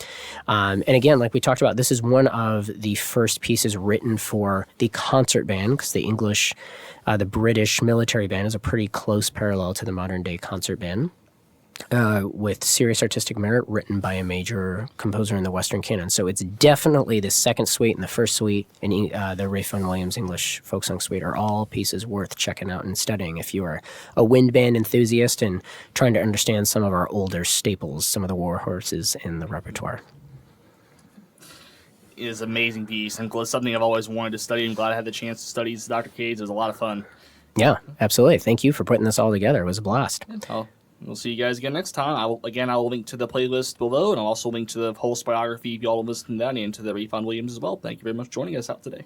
And again, like we talked about, this is one of the first pieces written for the concert band, because the British military band is a pretty close parallel to the modern day concert band. With serious artistic merit, written by a major composer in the Western canon. So it's definitely the second suite and the first suite and the Ralph Vaughan Williams English folk song suite are all pieces worth checking out and studying if you are a wind band enthusiast and trying to understand some of our older staples, some of the war horses in the repertoire.
It is an amazing piece, and it's something I've always wanted to study. I'm glad I had the chance to study Dr. Kaatz. It was a lot of fun.
Yeah, absolutely. Thank you for putting this all together. It was a blast.
We'll see you guys again next time. I will link to the playlist below, and I'll also link to the Holst biography if y'all listen to that, and to the Ralph Vaughan Williams as well. Thank you very much for joining us out today.